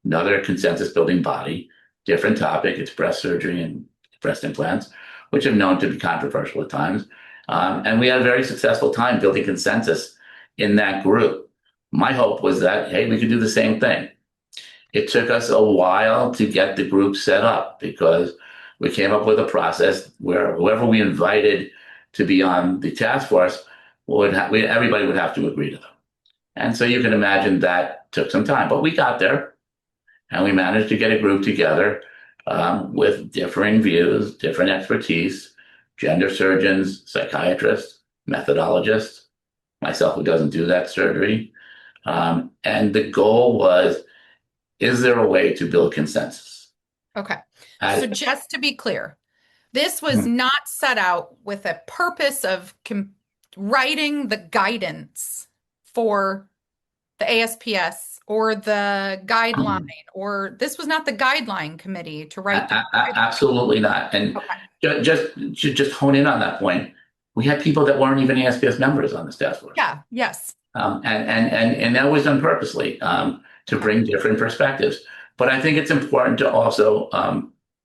another consensus building body, different topic. It's breast surgery and breast implants, which are known to be controversial at times. And we had a very successful time building consensus in that group. My hope was that, hey, we could do the same thing. It took us a while to get the group set up because we came up with a process where whoever we invited to be on the task force everybody would have to agree to them. And so you can imagine that took some time, but we got there and we managed to get a group together with differing views, different expertise, gender surgeons, psychiatrists, methodologists, myself who doesn't do that surgery. And the goal was, is there a way to build consensus? Okay. So just to be clear, this was Mhm. not set out with a purpose of writing the guidance for the ASPS or the guideline, or this was not the guideline committee to write the guideline. Absolutely not. And Okay. just hone in on that point. We had people that weren't even ASPS members on this task force. Yeah, yes. And that was done purposely to bring different perspectives. But I think it's important to also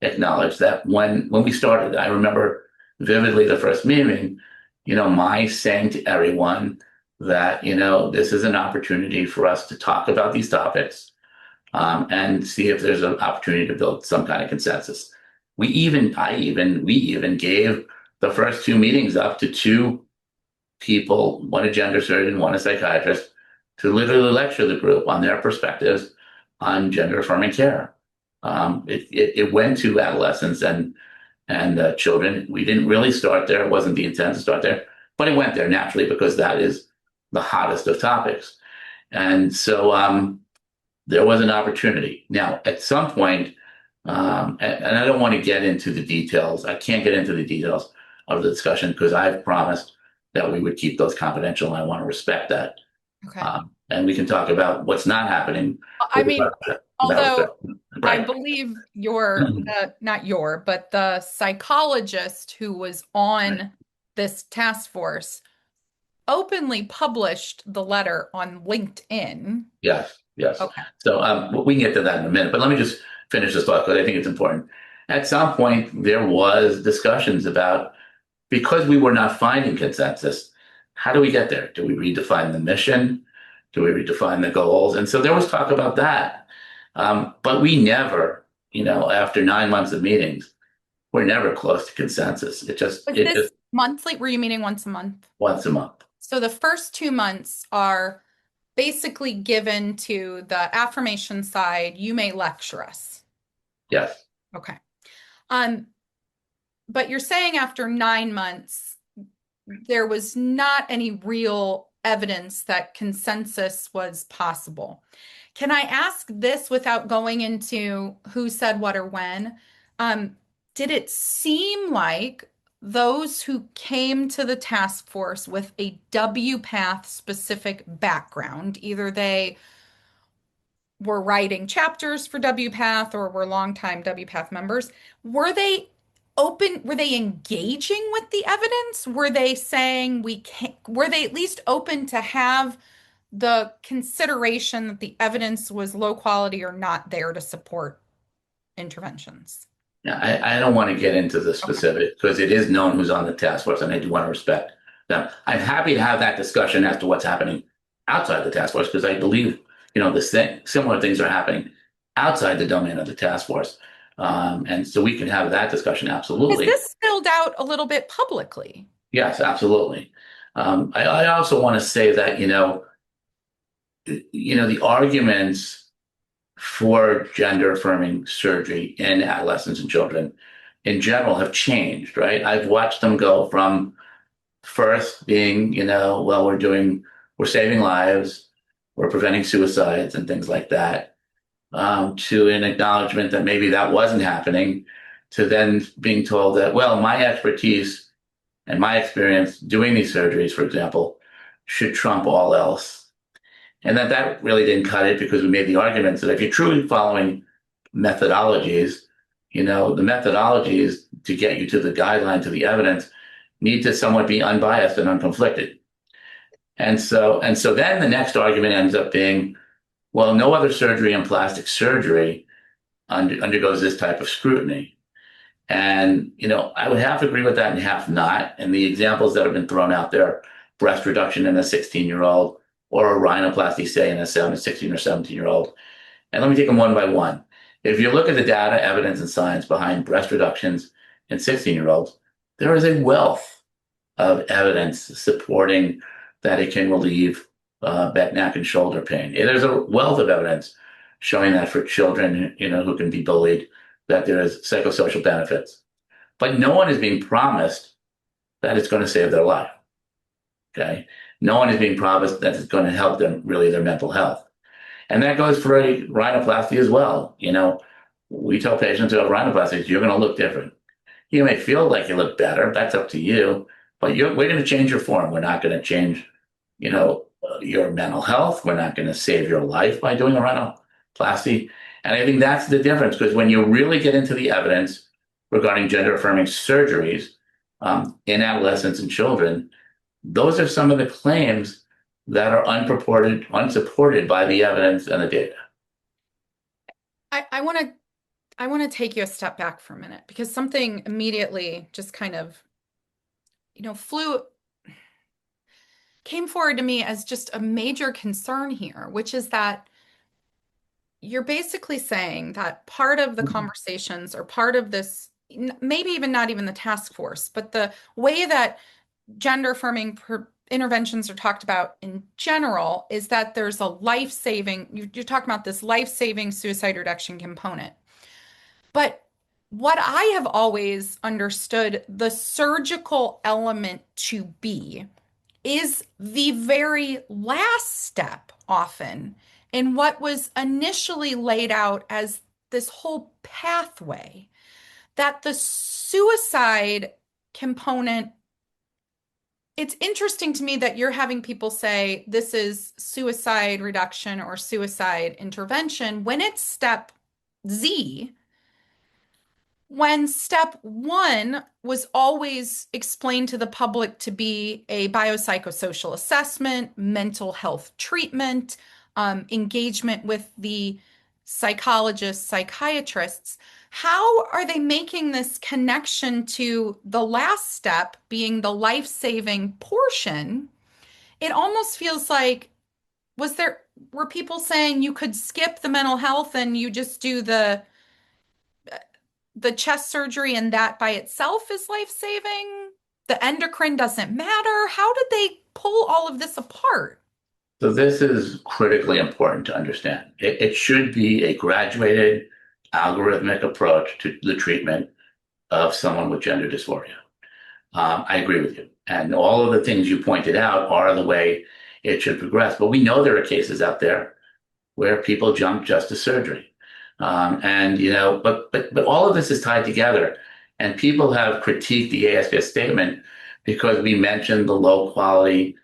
acknowledge that when we started, I remember vividly the first meeting, my saying to everyone that, this is an opportunity for us to talk about these topics and see if there's an opportunity to build some kind of consensus. We even gave the first two meetings up to two people, one a gender surgeon, one a psychiatrist, to literally lecture the group on their perspectives on gender affirming care. It went to adolescents and children. We didn't really start there. It wasn't the intent to start there, but it went there naturally because that is the hottest of topics. And so there was an opportunity. Now, at some point, and I don't want to get into the details. I can't get into the details of the discussion because I've promised that we would keep those confidential, and I want to respect that. Okay. And we can talk about what's not happening. I mean, although right. I believe but the psychologist who was on this task force openly published the letter on LinkedIn. Yes. Okay. So we can get to that in a minute, but let me just finish this thought because I think it's important. At some point, there was discussions about, because we were not finding consensus, how do we get there? Do we redefine the mission? Do we redefine the goals? And so there was talk about that. But we never, after 9 months of meetings, we're never close to consensus. This monthly? Were you meeting once a month? Once a month. So the first 2 months are basically given to the affirmation side. You may lecture us. Yes. Okay. But you're saying after 9 months, there was not any real evidence that consensus was possible. Can I ask this without going into who said what or when? Did it seem like those who came to the task force with a WPATH specific background, either they were writing chapters for WPATH or were longtime WPATH members, were they engaging with the evidence? Were they saying were they at least open to have the consideration that the evidence was low quality or not there to support interventions? Now, I don't want to get into the specific because it is known who's on the task force, and I do want to respect them. I'm happy to have that discussion as to what's happening outside the task force because I believe, similar things are happening outside the domain of the task force. And so we can have that discussion, absolutely. Is this spilled out a little bit publicly? Yes, absolutely. I also want to say that, the arguments for gender affirming surgery in adolescents and children in general have changed, right? I've watched them go from first being, well, we're saving lives, we're preventing suicides and things like that, to an acknowledgement that maybe that wasn't happening, to then being told that, well, my expertise and my experience doing these surgeries, for example, should trump all else. And that really didn't cut it because we made the arguments that if you're truly following methodologies, the methodologies to get you to the guideline, to the evidence, need to somewhat be unbiased and unconflicted. And so then the next argument ends up being, well, no other surgery in plastic surgery undergoes this type of scrutiny. And, I would half agree with that and half not. And the examples that have been thrown out there, breast reduction in a 16-year-old or a rhinoplasty, say, in a 16 or 17-year-old. And let me take them one by one. If you look at the data, evidence, and science behind breast reductions in 16-year-olds, there is a wealth of evidence supporting that it can relieve back, neck, and shoulder pain. There's a wealth of evidence showing that for children, who can be bullied, that there is psychosocial benefits. But no one is being promised that it's going to save their life. Okay. No one is being promised that it's going to help them really their mental health. And that goes for a rhinoplasty as well. We tell patients who have rhinoplasties, you're going to look different. You may feel like you look better. That's up to you. But we're going to change your form. We're not going to change, your mental health. We're not going to save your life by doing a rhinoplasty. And I think that's the difference, because when you really get into the evidence regarding gender-affirming surgeries in adolescents and children, those are some of the claims that are unsupported by the evidence and the data. I want to take you a step back for a minute, because something immediately just kind of, came forward to me as just a major concern here, which is that you're basically saying that part of the conversations, or part of this, maybe even not even the task force, but the way that gender affirming interventions are talked about in general, is that there's a life-saving, you're talking about this life-saving suicide reduction component. But what I have always understood the surgical element to be is the very last step often in what was initially laid out as this whole pathway, that the suicide component. It's interesting to me that you're having people say this is suicide reduction or suicide intervention when it's step Z, when step 1 was always explained to the public to be a biopsychosocial assessment, mental health treatment, engagement with the psychologists, psychiatrists. How are they making this connection to the last step being the life-saving portion? It almost feels like, were people saying you could skip the mental health and you just do the chest surgery, and that by itself is life-saving? The endocrine doesn't matter? How did they pull all of this apart? So this is critically important to understand. It should be a graduated, algorithmic approach to the treatment of someone with gender dysphoria. I agree with you. And all of the things you pointed out are the way it should progress. But we know there are cases out there where people jump just to surgery. But all of this is tied together. And people have critiqued the ASPS statement because we mentioned the low quality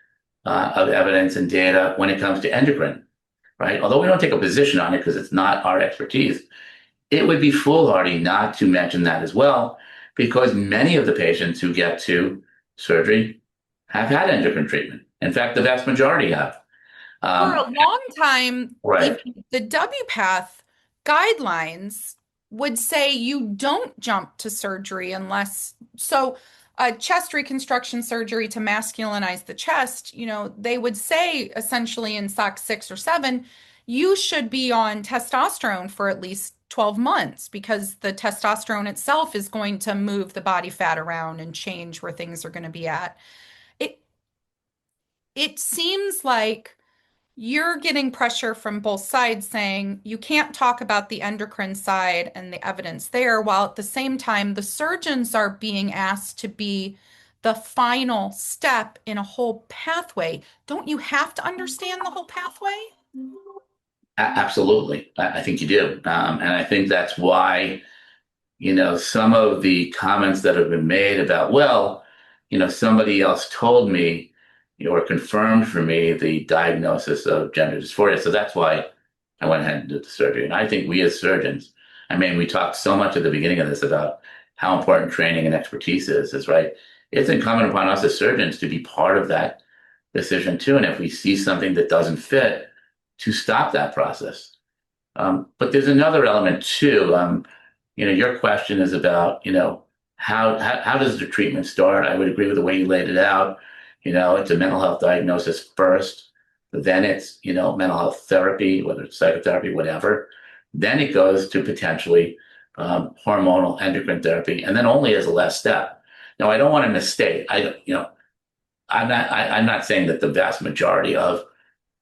of evidence and data when it comes to endocrine, right? Although we don't take a position on it because it's not our expertise, it would be foolhardy not to mention that as well, because many of the patients who get to surgery have had endocrine treatment. In fact, the vast majority have. For a long time, right. The WPATH guidelines would say you don't jump to surgery unless, so chest reconstruction surgery to masculinize the chest, they would say essentially in SOC 6 or 7, you should be on testosterone for at least 12 months, because the testosterone itself is going to move the body fat around and change where things are going to be at. It seems like you're getting pressure from both sides saying you can't talk about the endocrine side and the evidence there, while at the same time, the surgeons are being asked to be the final step in a whole pathway. Don't you have to understand the whole pathway? Absolutely. I think you do. And I think that's why, some of the comments that have been made about, somebody else told me, or confirmed for me the diagnosis of gender dysphoria. So that's why I went ahead and did the surgery. And I think we as surgeons, we talked so much at the beginning of this about how important training and expertise is, right? It's incumbent upon us as surgeons to be part of that decision too. And if we see something that doesn't fit, to stop that process. But there's another element too. Your question is about, how does the treatment start? I would agree with the way you laid it out. It's a mental health diagnosis first, then it's, mental health therapy, whether it's psychotherapy, whatever. Then it goes to potentially hormonal endocrine therapy, and then only as a last step. Now, I don't want to misstate. I'm not saying that the vast majority of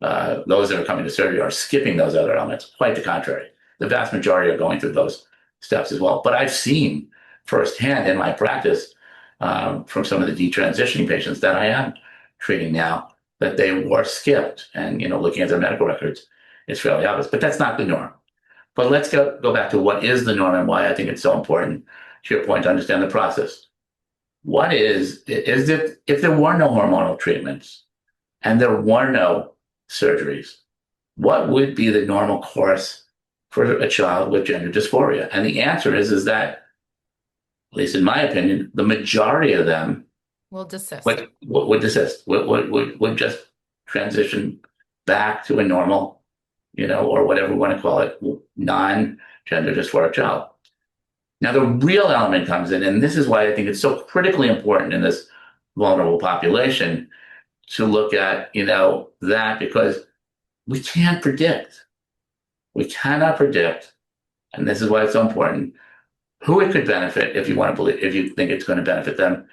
those that are coming to surgery are skipping those other elements. Quite the contrary. The vast majority are going through those steps as well. But I've seen firsthand in my practice from some of the detransitioning patients that I am treating now that they were skipped. And, looking at their medical records, it's fairly obvious. But that's not the norm. But let's go back to what is the norm and why I think it's so important, to your point, to understand the process. What is if there were no hormonal treatments and there were no surgeries, what would be the normal course for a child with gender dysphoria? And the answer is that, at least in my opinion, the majority of them Will desist. would desist, would just transition back to a normal, or whatever we want to call it, non-gender dysphoric child. Now, the real element comes in, and this is why I think it's so critically important in this vulnerable population to look at, that, because we can't predict. We cannot predict, and this is why it's so important, who it could benefit if you think it's going to benefit them,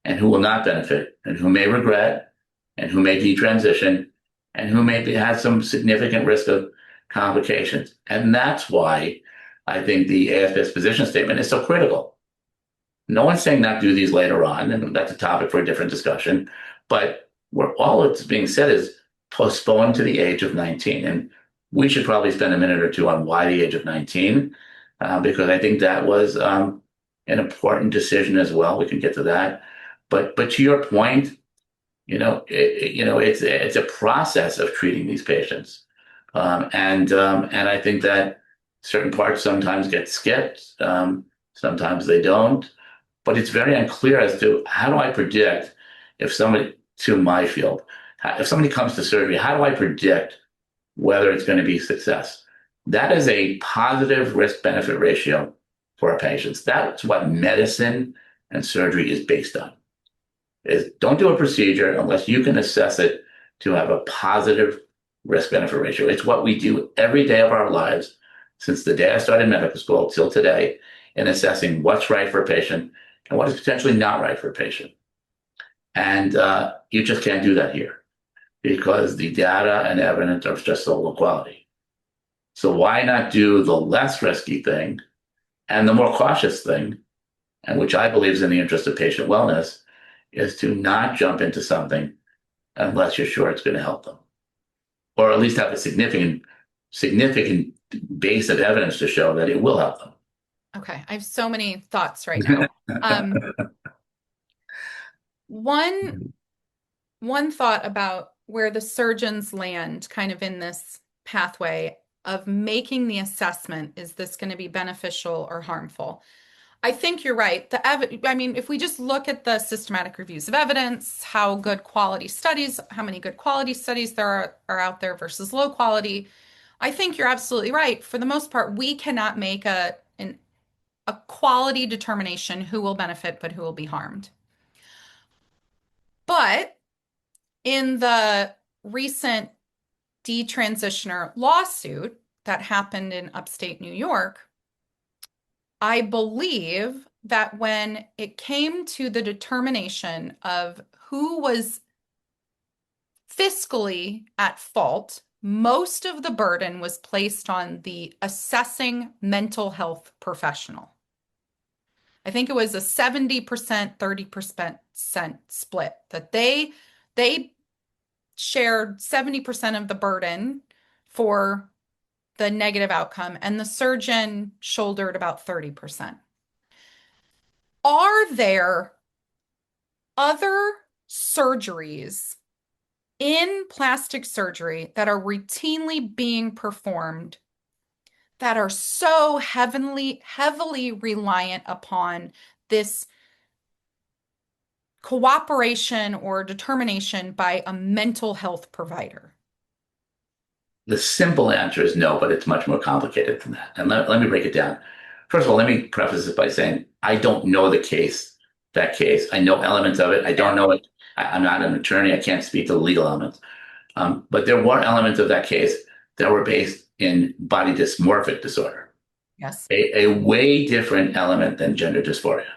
and who will not benefit, and who may regret, and who may detransition, and who may have some significant risk of complications. And that's why I think the ASPS position statement is so critical. No one's saying not do these later on, and that's a topic for a different discussion. But all that's being said is postpone to the age of 19. And we should probably spend a minute or two on why the age of 19, because I think that was an important decision as well. We can get to that. But to your point, it's a process of treating these patients, and I think that certain parts sometimes get skipped, sometimes they don't. But it's very unclear as to how do I predict if somebody, to my field, if somebody comes to surgery, how do I predict whether it's going to be a success? That is a positive risk-benefit ratio for our patients. That's what medicine and surgery is based on. Is don't do a procedure unless you can assess it to have a positive risk-benefit ratio. It's what we do every day of our lives since the day I started medical school till today in assessing what's right for a patient and what is potentially not right for a patient. And you just can't do that here because the data and evidence are just so low quality. So why not do the less risky thing and the more cautious thing, and which I believe is in the interest of patient wellness, is to not jump into something unless you're sure it's going to help them, or at least have a significant base of evidence to show that it will help them. Okay, I have so many thoughts right now. One thought about where the surgeons land kind of in this pathway of making the assessment, is this going to be beneficial or harmful? I think you're right. If we just look at the systematic reviews of evidence, how many good quality studies there are out there versus low quality, I think you're absolutely right. For the most part, we cannot make a quality determination who will benefit but who will be harmed. But in the recent detransitioner lawsuit that happened in upstate New York, I believe that when it came to the determination of who was fiscally at fault, most of the burden was placed on the assessing mental health professional. I think it was a 70%, 30% split, that they shared 70% of the burden for the negative outcome, and the surgeon shouldered about 30%. Are there other surgeries in plastic surgery that are routinely being performed that are so heavily reliant upon this cooperation or determination by a mental health provider? The simple answer is no, but it's much more complicated than that. And let me break it down. First of all, let me preface this by saying I don't know that case. I know elements of it. I don't know it. I'm not an attorney. I can't speak to the legal elements. But there were elements of that case that were based in body dysmorphic disorder. Yes. A way different element than gender dysphoria.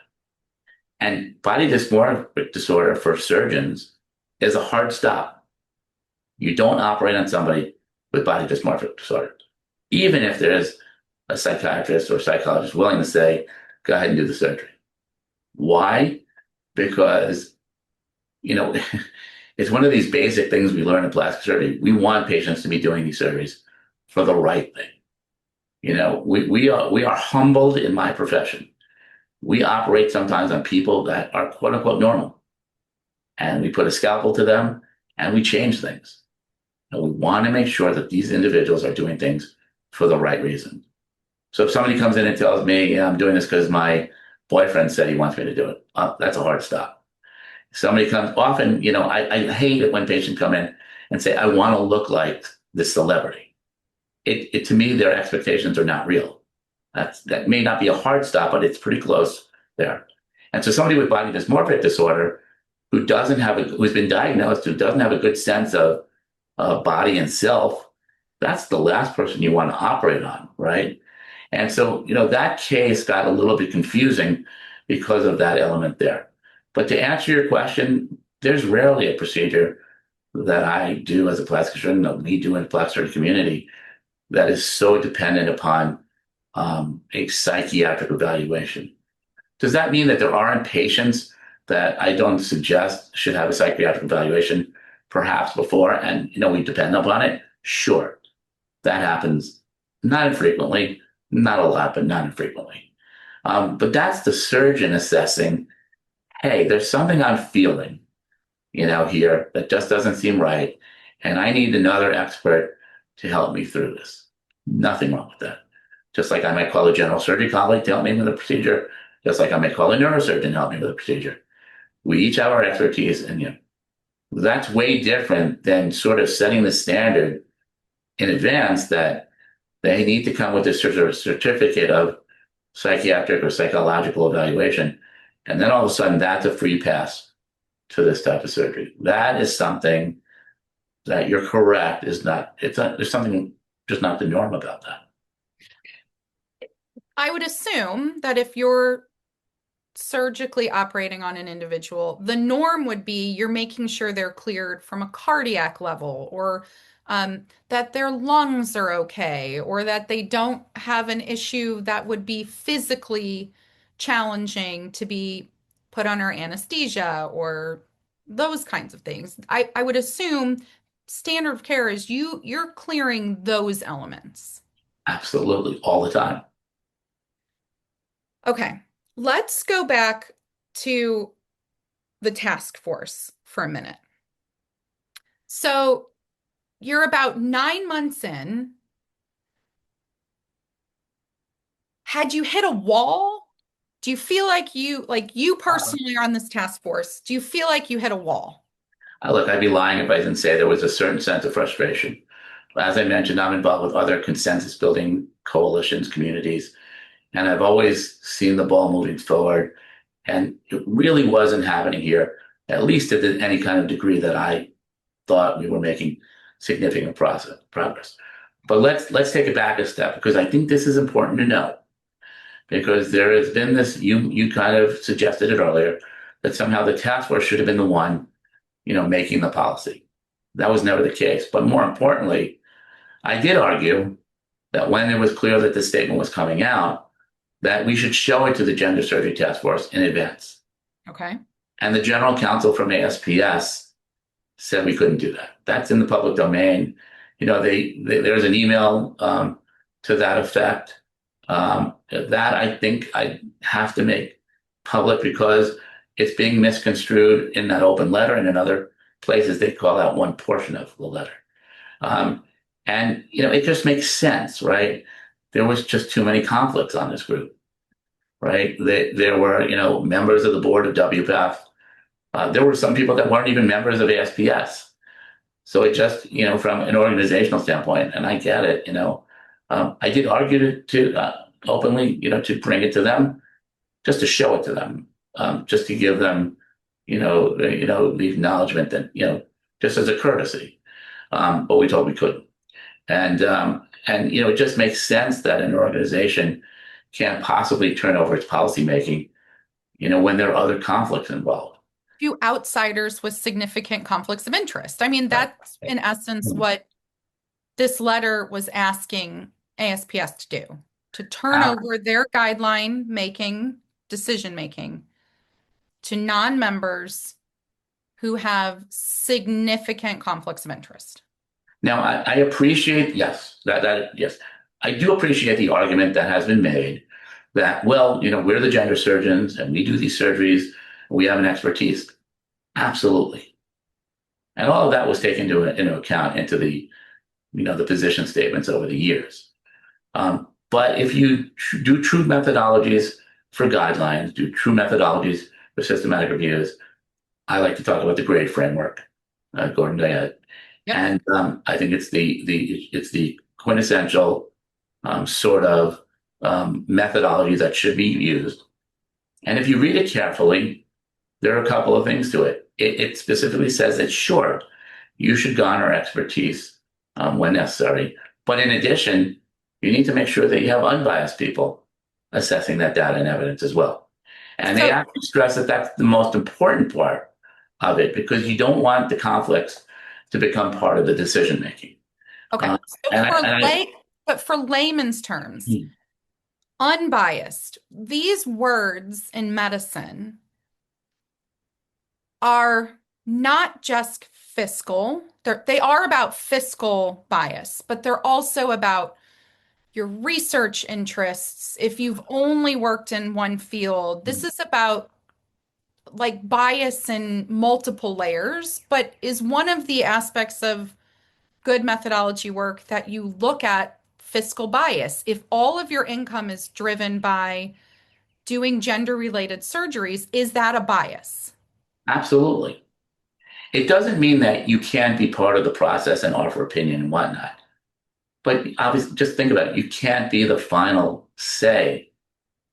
And body dysmorphic disorder for surgeons is a hard stop. You don't operate on somebody with body dysmorphic disorder, even if there's a psychiatrist or psychologist willing to say, go ahead and do the surgery. Why? Because, you know, it's one of these basic things we learn in plastic surgery. We want patients to be doing these surgeries for the right thing. You know, we are humbled in my profession. We operate sometimes on people that are quote unquote normal, and we put a scalpel to them and we change things. And we want to make sure that these individuals are doing things for the right reason. So if somebody comes in and tells me, I'm doing this because my boyfriend said he wants me to do it, that's a hard stop. Somebody comes, often, you know, I hate it when patients come in and say, I want to look like this celebrity. To me, their expectations are not real. That may not be a hard stop, but it's pretty close there. And so somebody with body dysmorphic disorder who's been diagnosed, who doesn't have a good sense of body and self, that's the last person you want to operate on, right? And so, you know, that case got a little bit confusing because of that element there. But to answer your question, there's rarely a procedure that I do as a plastic surgeon, that we do in the plastic surgery community, that is so dependent upon a psychiatric evaluation. Does that mean that there aren't patients that I don't suggest should have a psychiatric evaluation perhaps before, and, you know, we depend upon it? Sure. That happens not infrequently, not a lot, but not infrequently. But that's the surgeon assessing, hey, there's something I'm feeling, you know, here that just doesn't seem right, and I need another expert to help me through this. Nothing wrong with that. Just like I might call a general surgery colleague to help me with a procedure, just like I might call a neurosurgeon to help me with a procedure. We each have our expertise, and, you know, that's way different than sort of setting the standard in advance that they need to come with a certificate of psychiatric or psychological evaluation, and then all of a sudden that's a free pass to this type of surgery. That is something that you're correct is not. There's something just not the norm about that. I would assume that if you're surgically operating on an individual, the norm would be you're making sure they're cleared from a cardiac level, or that their lungs are okay, or that they don't have an issue that would be physically challenging to be put under anesthesia, or those kinds of things. I would assume standard of care is you're clearing those elements. Absolutely, all the time. Okay, let's go back to the task force for a minute. So you're about 9 months in. Had you hit a wall? Do you feel like you personally are on this task force? Do you feel like you hit a wall? Look, I'd be lying if I didn't say there was a certain sense of frustration. As I mentioned, I'm involved with other consensus building coalitions, communities, and I've always seen the ball moving forward. And it really wasn't happening here, at least to any kind of degree that I thought we were making significant progress. But let's take it back a step, because I think this is important to know. Because there has been this, you kind of suggested it earlier, that somehow the task force should have been the one, you know, making the policy. That was never the case. But more importantly, I did argue that when it was clear that this statement was coming out, that we should show it to the Gender Surgery Task Force in advance. Okay. And the general counsel from ASPS said we couldn't do that. That's in the public domain. You know, there's an email to that effect. That I think I have to make public, because it's being misconstrued in that open letter, and in other places they call out one portion of the letter. And, you know, it just makes sense, right? There was just too many conflicts on this group, right? There were, you know, members of the board of WPATH. There were some people that weren't even members of ASPS. So it just, you know, from an organizational standpoint, and I get it, you know, I did argue to openly, you know, to bring it to them, just to show it to them, just to give them, you know, the acknowledgement that, you know, just as a courtesy. But we told we couldn't. And, you know, it just makes sense that an organization can't possibly turn over its policymaking, you know, when there are other conflicts involved. to outsiders with significant conflicts of interest. I mean, that's in essence what this letter was asking ASPS to do, to turn over their guideline making, decision making to non-members who have significant conflicts of interest. Now, I appreciate, yes, yes. I do appreciate the argument that has been made that, well, we're the gender surgeons and we do these surgeries, we have an expertise. Absolutely. And all of that was taken into account into the, the position statements over the years. But if you do true methodologies for guidelines, do true methodologies for systematic reviews, I like to talk about the grade framework, Gordon Diet. Yep. And I think it's the quintessential sort of methodology that should be used. And if you read it carefully, there are a couple of things to it. It specifically says that, sure, you should garner expertise when necessary. But in addition, you need to make sure that you have unbiased people assessing that data and evidence as well. And they actually stress that that's the most important part of it, because you don't want the conflicts to become part of the decision making. Okay. But for layman's terms, unbiased, these words in medicine are not just fiscal. They are about fiscal bias, but they're also about your research interests. If you've only worked in one field, this is about like bias in multiple layers, but is one of the aspects of good methodology work that you look at fiscal bias. If all of your income is driven by doing gender-related surgeries, is that a bias? Absolutely. It doesn't mean that you can't be part of the process and offer opinion and whatnot. But obviously, just think about it. You can't be the final say.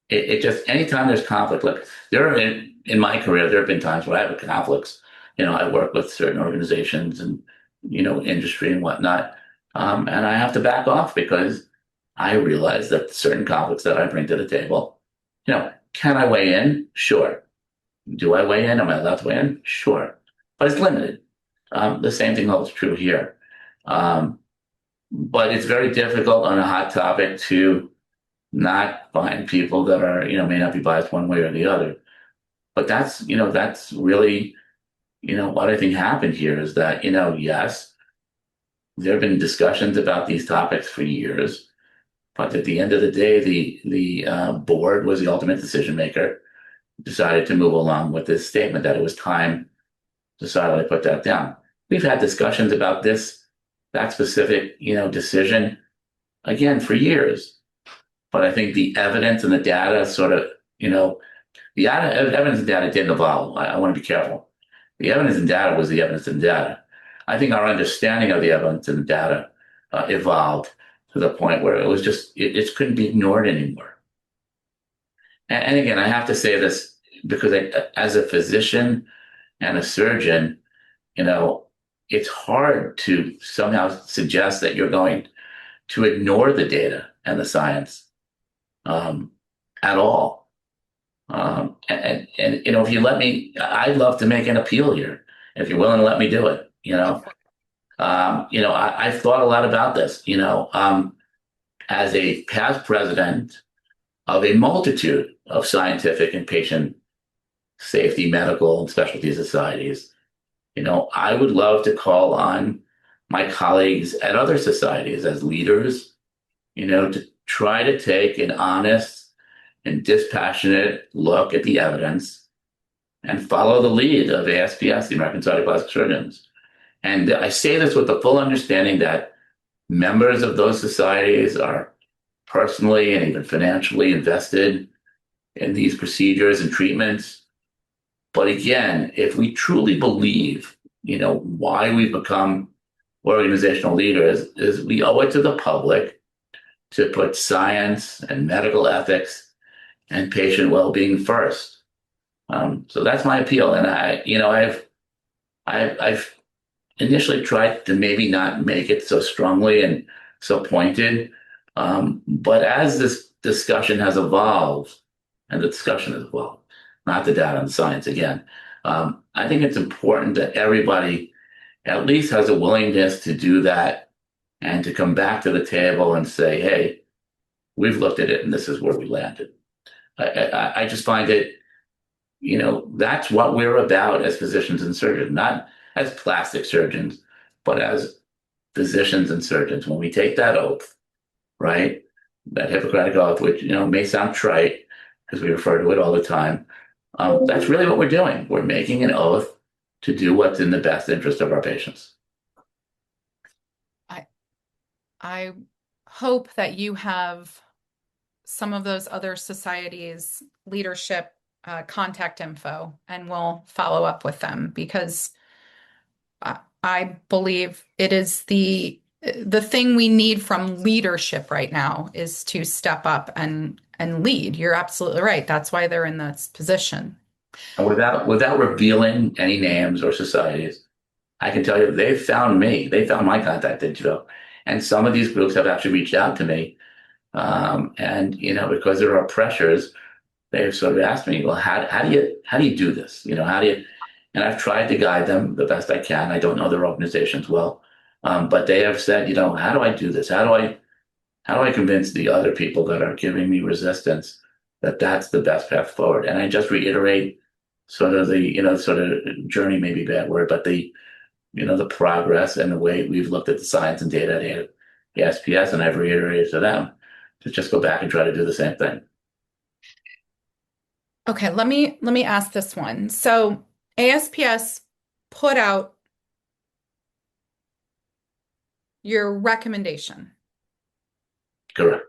It just, anytime there's conflict, look, in my career, there have been times where I have conflicts. I work with certain organizations and, industry and whatnot. And I have to back off because I realize that certain conflicts that I bring to the table, can I weigh in? Sure. Do I weigh in? Am I allowed to weigh in? Sure. But it's limited. The same thing holds true here. But it's very difficult on a hot topic to not find people that are, may not be biased one way or the other. But that's really, what I think happened here is that, yes, there have been discussions about these topics for years, but at the end of the day, the board was the ultimate decision maker, decided to move along with this statement that it was time to silently put that down. We've had discussions about that specific, decision, again, for years. But I think the evidence and the data sort of, the evidence and data didn't evolve. I want to be careful. The evidence and data was the evidence and data. I think our understanding of the evidence and data evolved to the point where it was just, it couldn't be ignored anymore. And again, I have to say this because as a physician and a surgeon, it's hard to somehow suggest that you're going to ignore the data and the science at all. And if you let me, I'd love to make an appeal here. If you're willing to let me do it, I've thought a lot about this, as a past president of a multitude of scientific and patient safety, medical, and specialty societies. I would love to call on my colleagues at other societies as leaders, to try to take an honest and dispassionate look at the evidence and follow the lead of ASPS, the American Society of Plastic Surgeons. And I say this with the full understanding that members of those societies are personally and even financially invested in these procedures and treatments. But again, if we truly believe, why we've become organizational leaders is we owe it to the public to put science and medical ethics and patient well-being first. So that's my appeal. And I've initially tried to maybe not make it so strongly and so pointed. But as this discussion has evolved, and the discussion has evolved, not the data and the science again, I think it's important that everybody at least has a willingness to do that and to come back to the table and say, hey, we've looked at it and this is where we landed. I just find it, that's what we're about as physicians and surgeons, not as plastic surgeons, but as physicians and surgeons. When we take that oath, right, that Hippocratic oath, which, may sound trite because we refer to it all the time, that's really what we're doing. We're making an oath to do what's in the best interest of our patients. I hope that you have some of those other societies' leadership contact info, and we'll follow up with them, because I believe it is the thing we need from leadership right now is to step up and lead. You're absolutely right. That's why they're in this position. And without revealing any names or societies, I can tell you they found me. They found my contact info. And some of these groups have actually reached out to me. And because there are pressures, they've sort of asked me, well, how do you do this? And I've tried to guide them the best I can. I don't know their organizations well. But they have said, how do I do this? How do I convince the other people that are giving me resistance that that's the best path forward? And I just reiterate sort of the journey, may be a bad word, but the progress and the way we've looked at the science and data at ASPS, and I've reiterated to them to just go back and try to do the same thing. Okay, let me ask this one. So ASPS put out your recommendation. Correct.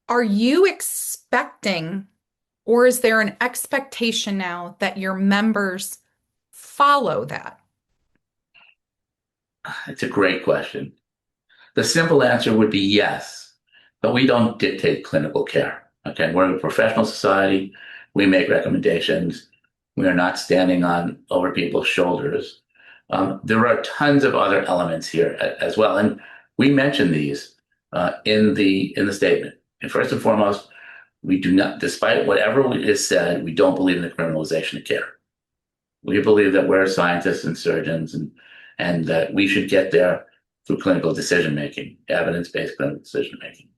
Are you expecting, or is there an expectation now that your members follow that? It's a great question. The simple answer would be yes, but we don't dictate clinical care. Okay, we're a professional society. We make recommendations. We are not standing on over people's shoulders. There are tons of other elements here as well, and we mention these in the statement. And first and foremost, we do not, despite whatever is said, we don't believe in the criminalization of care. We believe that we're scientists and surgeons, and that we should get there through clinical decision making, evidence-based clinical decision making.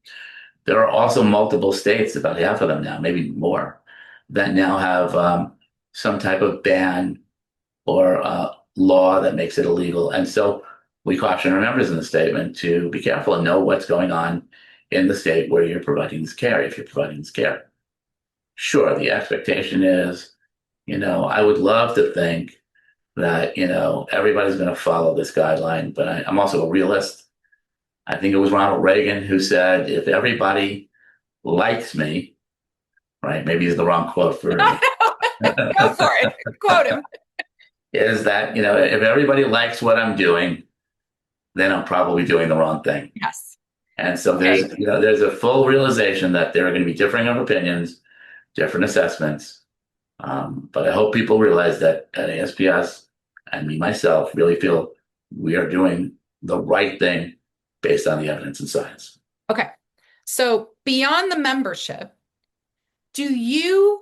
There are also multiple states, about half of them now, maybe more, that now have some type of ban or law that makes it illegal. And so we caution our members in the statement to be careful and know what's going on in the state where you're providing this care, if you're providing this care. Sure, the expectation is, I would love to think that, everybody's going to follow this guideline, but I'm also a realist. I think it was Ronald Reagan who said, if everybody likes me, right? Maybe it's the wrong quote for Go for it. Quote him. Is that, if everybody likes what I'm doing, then I'm probably doing the wrong thing. Yes. And so there's a full realization that there are going to be differing of opinions, different assessments. But I hope people realize that at ASPS, and me myself, really feel we are doing the right thing based on the evidence and science. Okay. So beyond the membership, do you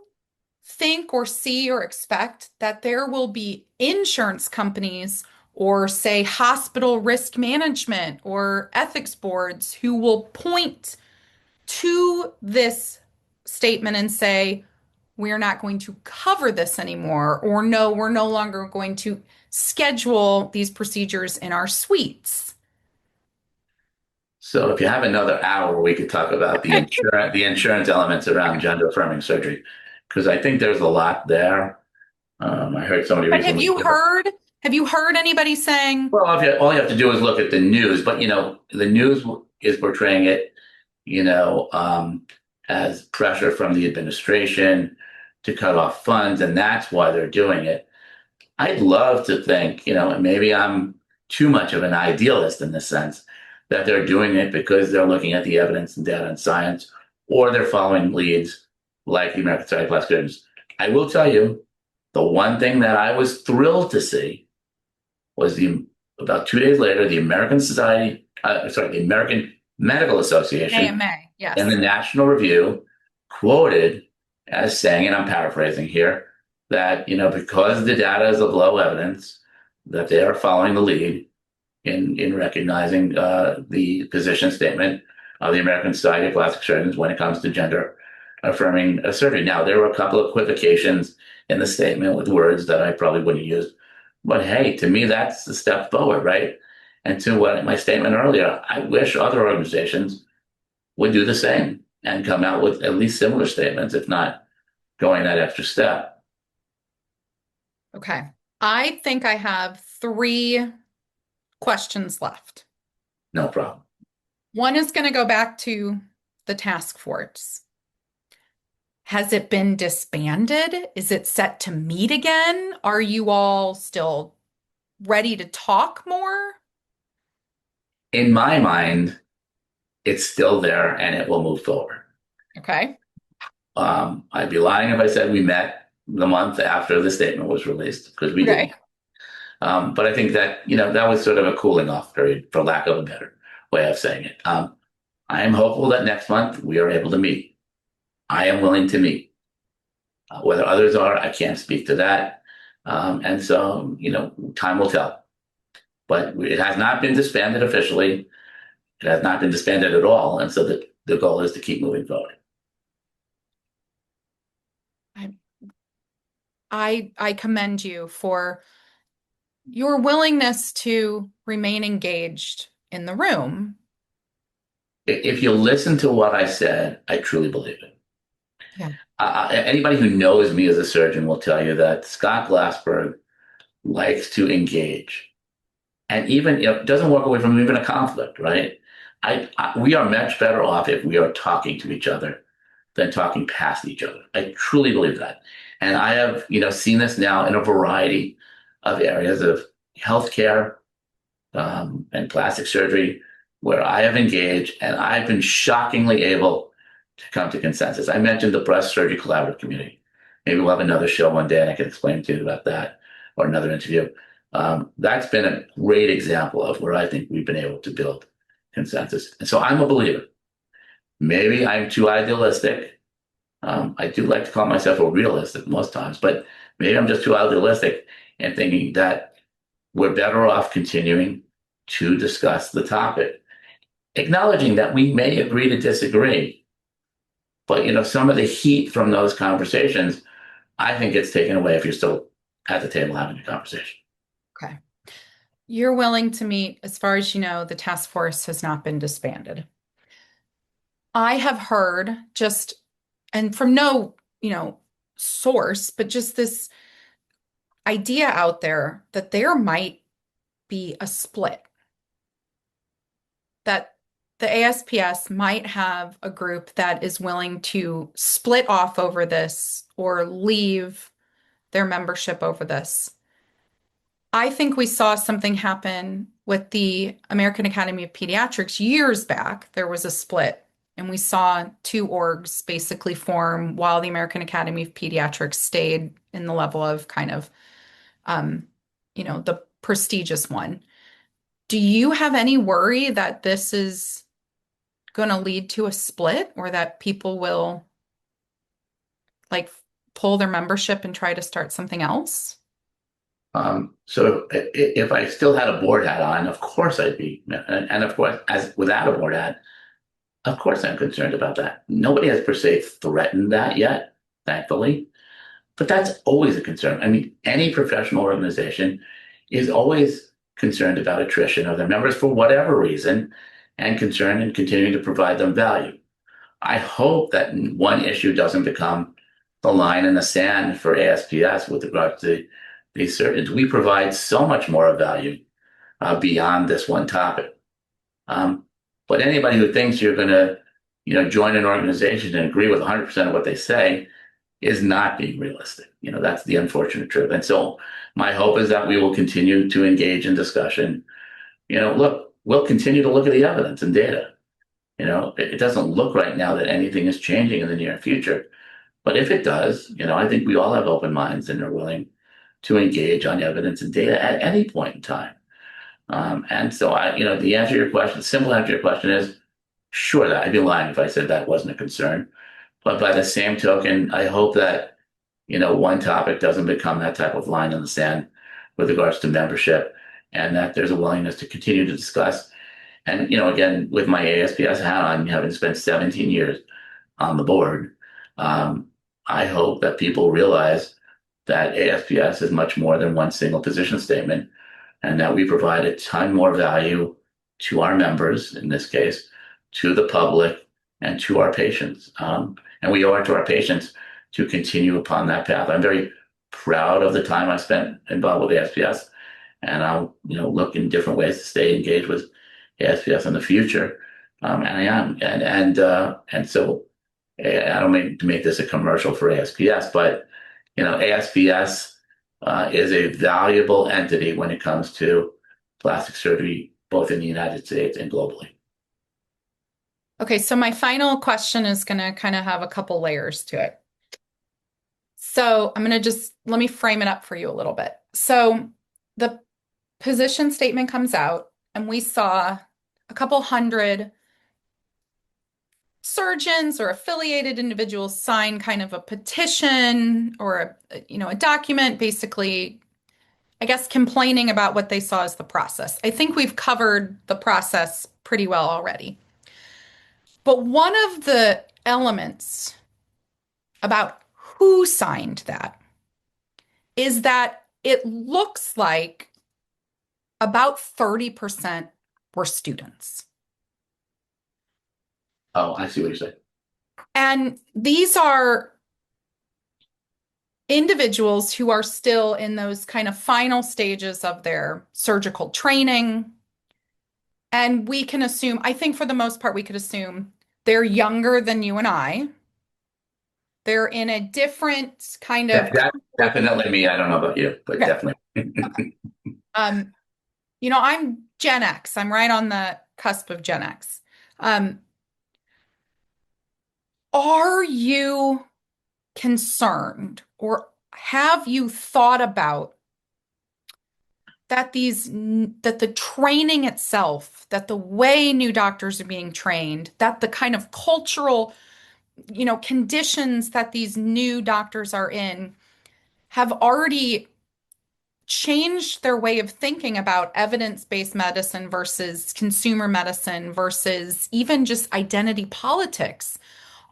think or see or expect that there will be insurance companies or, say, hospital risk management or ethics boards who will point to this statement and say, we're not going to cover this anymore, or no, we're no longer going to schedule these procedures in our suites? So if you have another hour, we could talk about the insurance elements around gender affirming surgery, because I think there's a lot there. I heard somebody But recently. have you heard anybody saying? Well, all you have to do is look at the news, but the news is portraying it, as pressure from the administration to cut off funds, and that's why they're doing it. I'd love to think, and maybe I'm too much of an idealist in this sense, that they're doing it because they're looking at the evidence and data and science, or they're following leads like the American Society of Plastic Surgeons. I will tell you, the one thing that I was thrilled to see was about 2 days later, the American Medical Association, AMA, yes, in the National Review, quoted as saying, and I'm paraphrasing here, that, because the data is of low evidence, that they are following the lead in recognizing the position statement of the American Society of Plastic Surgeons when it comes to gender affirming surgery. Now, there were a couple of equivocations in the statement with words that I probably wouldn't use, but hey, to me, that's a step forward, right? And to what my statement earlier, I wish other organizations would do the same and come out with at least similar statements, if not going that extra step. Okay. I think I have 3 questions left. No problem. One is going to go back to the task force. Has it been disbanded? Is it set to meet again? Are you all still ready to talk more? In my mind, it's still there and it will move forward. Okay. I'd be lying if I said we met the month after the statement was released, because we didn't. But I think that, that was sort of a cooling off period, for lack of a better way of saying it. I am hopeful that next month we are able to meet. I am willing to meet. Whether others are, I can't speak to that. And so, time will tell. But it has not been disbanded officially. It has not been disbanded at all. And so the goal is to keep moving forward. I commend you for your willingness to remain engaged in the room. If you listen to what I said, I truly believe it. Yeah. Anybody who knows me as a surgeon will tell you that Scot Glasberg likes to engage, and even doesn't walk away from even a conflict. Right? We are much better off if we are talking to each other than talking past each other. I truly believe that, and I have seen this now in a variety of areas of healthcare and plastic surgery, where I have engaged and I've been shockingly able to come to consensus. I mentioned the breast surgery collaborative community. Maybe we'll have another show one day and I can explain to you about that, or another interview. That's been a great example of where I think we've been able to build consensus. And so I'm a believer. Maybe I'm too idealistic. I do like to call myself a realist at most times, but maybe I'm just too idealistic and thinking that we're better off continuing to discuss the topic, acknowledging that we may agree to disagree. But, some of the heat from those conversations, I think gets taken away if you're still at the table having a conversation. Okay. You're willing to meet. As far as you know, the task force has not been disbanded. I have heard and from no, source, but just this idea out there that there might be a split, that the ASPS might have a group that is willing to split off over this or leave their membership over this. I think we saw something happen with the American Academy of Pediatrics years back. There was a split, and we saw 2 orgs basically form while the American Academy of Pediatrics stayed in the level of kind of, the prestigious one. Do you have any worry that this is going to lead to a split, or that people will pull their membership and try to start something else? So if I still had a board hat on, of course I'd be, and of course, as without a board hat, of course I'm concerned about that. Nobody has per se threatened that yet, thankfully, but that's always a concern. I mean, any professional organization is always concerned about attrition of their members for whatever reason, and concerned in continuing to provide them value. I hope that one issue doesn't become the line in the sand for ASPS with regard to these surgeons. We provide so much more value beyond this one topic. But anybody who thinks you're going to, join an organization and agree with 100% of what they say is not being realistic. That's the unfortunate truth. And so my hope is that we will continue to engage in discussion. Look, we'll continue to look at the evidence and data. It doesn't look right now that anything is changing in the near future. But if it does, I think we all have open minds and are willing to engage on evidence and data at any point in time. And so the answer to your question, simple answer to your question is, sure, that I'd be lying if I said that wasn't a concern. But by the same token, I hope that, one topic doesn't become that type of line in the sand with regards to membership, and that there's a willingness to continue to discuss. And, again, with my ASPS hat on, having spent 17 years on the board, I hope that people realize that ASPS is much more than one single position statement, and that we provide a ton more value to our members, in this case, to the public, and to our patients. And we owe it to our patients to continue upon that path. I'm very proud of the time I spent involved with ASPS, and I'll look in different ways to stay engaged with ASPS in the future. And I am, and so I don't mean to make this a commercial for ASPS, but ASPS is a valuable entity when it comes to plastic surgery, both in the United States and globally. Okay, so my final question is going to kind of have a couple layers to it. So I'm going to let me frame it up for you a little bit. So the position statement comes out, and we saw a couple hundred surgeons or affiliated individuals sign kind of a petition or a document, basically, I guess, complaining about what they saw as the process. I think we've covered the process pretty well already. But one of the elements about who signed that is that it looks like about 30% were students. Oh, I see what you're saying. And these are individuals who are still in those kind of final stages of their surgical training. And we can assume, I think for the most part, we could assume they're younger than you and I. They're in a different kind of... Definitely me. I don't know about you, but okay. Definitely. I'm Gen X. I'm right on the cusp of Gen X. Are you concerned, or have you thought about that the training itself, that the way new doctors are being trained, that the kind of cultural, conditions that these new doctors are in have already changed their way of thinking about evidence-based medicine versus consumer medicine versus even just identity politics?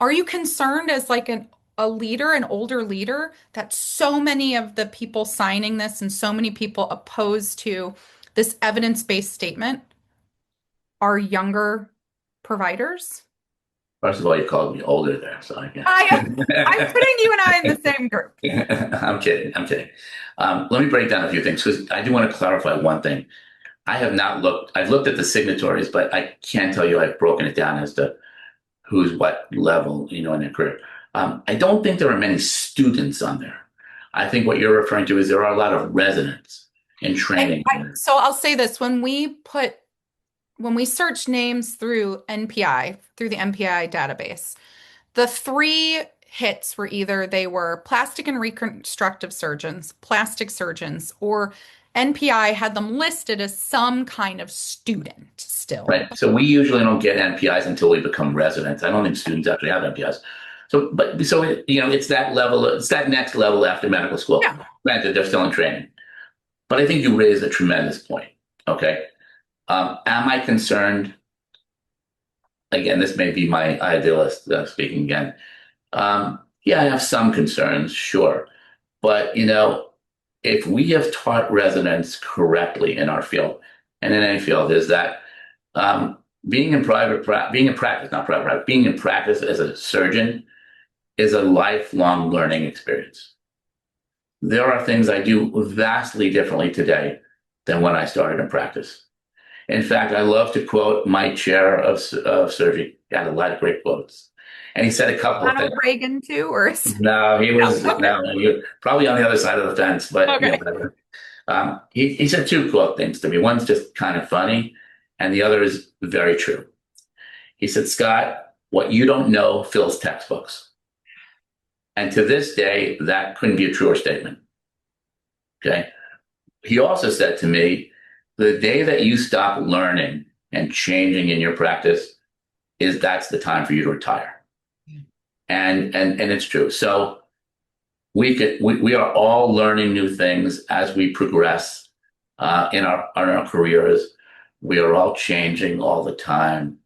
Are you concerned as like a leader, an older leader, that so many of the people signing this and so many people opposed to this evidence-based statement are younger providers? First of all, you called me older there, so I guess. I'm putting you and I in the same group. I'm kidding. Let me break down a few things, because I do want to clarify one thing. I've looked at the signatories, but I can't tell you I've broken it down as to who's what level, in their career. I don't think there are many students on there. I think what you're referring to is there are a lot of residents in training. So I'll say this, when we search names through the NPI database, the 3 hits were either they were plastic and reconstructive surgeons, plastic surgeons, or NPI had them listed as some kind of student still. Right. So we usually don't get NPIs until we become residents. I don't think students actually have NPIs. It's that level, it's that next level after medical school. Yeah. Granted, they're still in training. But I think you raised a tremendous point. Okay. Am I concerned? Again, this may be my idealist speaking again. Yeah, I have some concerns, sure. But, if we have taught residents correctly in our field and in any field, is that being in practice as a surgeon is a lifelong learning experience. There are things I do vastly differently today than when I started in practice. In fact, I love to quote my chair of surgery. He had a lot of great quotes. And he said a couple of things. Reagan too, or no, he was probably on the other side of the fence, but okay. He said 2 quote things to me. One's just kind of funny, and the other is very true. He said, "Scott, what you don't know fills textbooks." And to this day, that couldn't be a truer statement. Okay. He also said to me, the day that you stop learning and changing in your practice that's the time for you to retire. And it's true. So we are all learning new things as we progress in our careers. We are all changing all the time.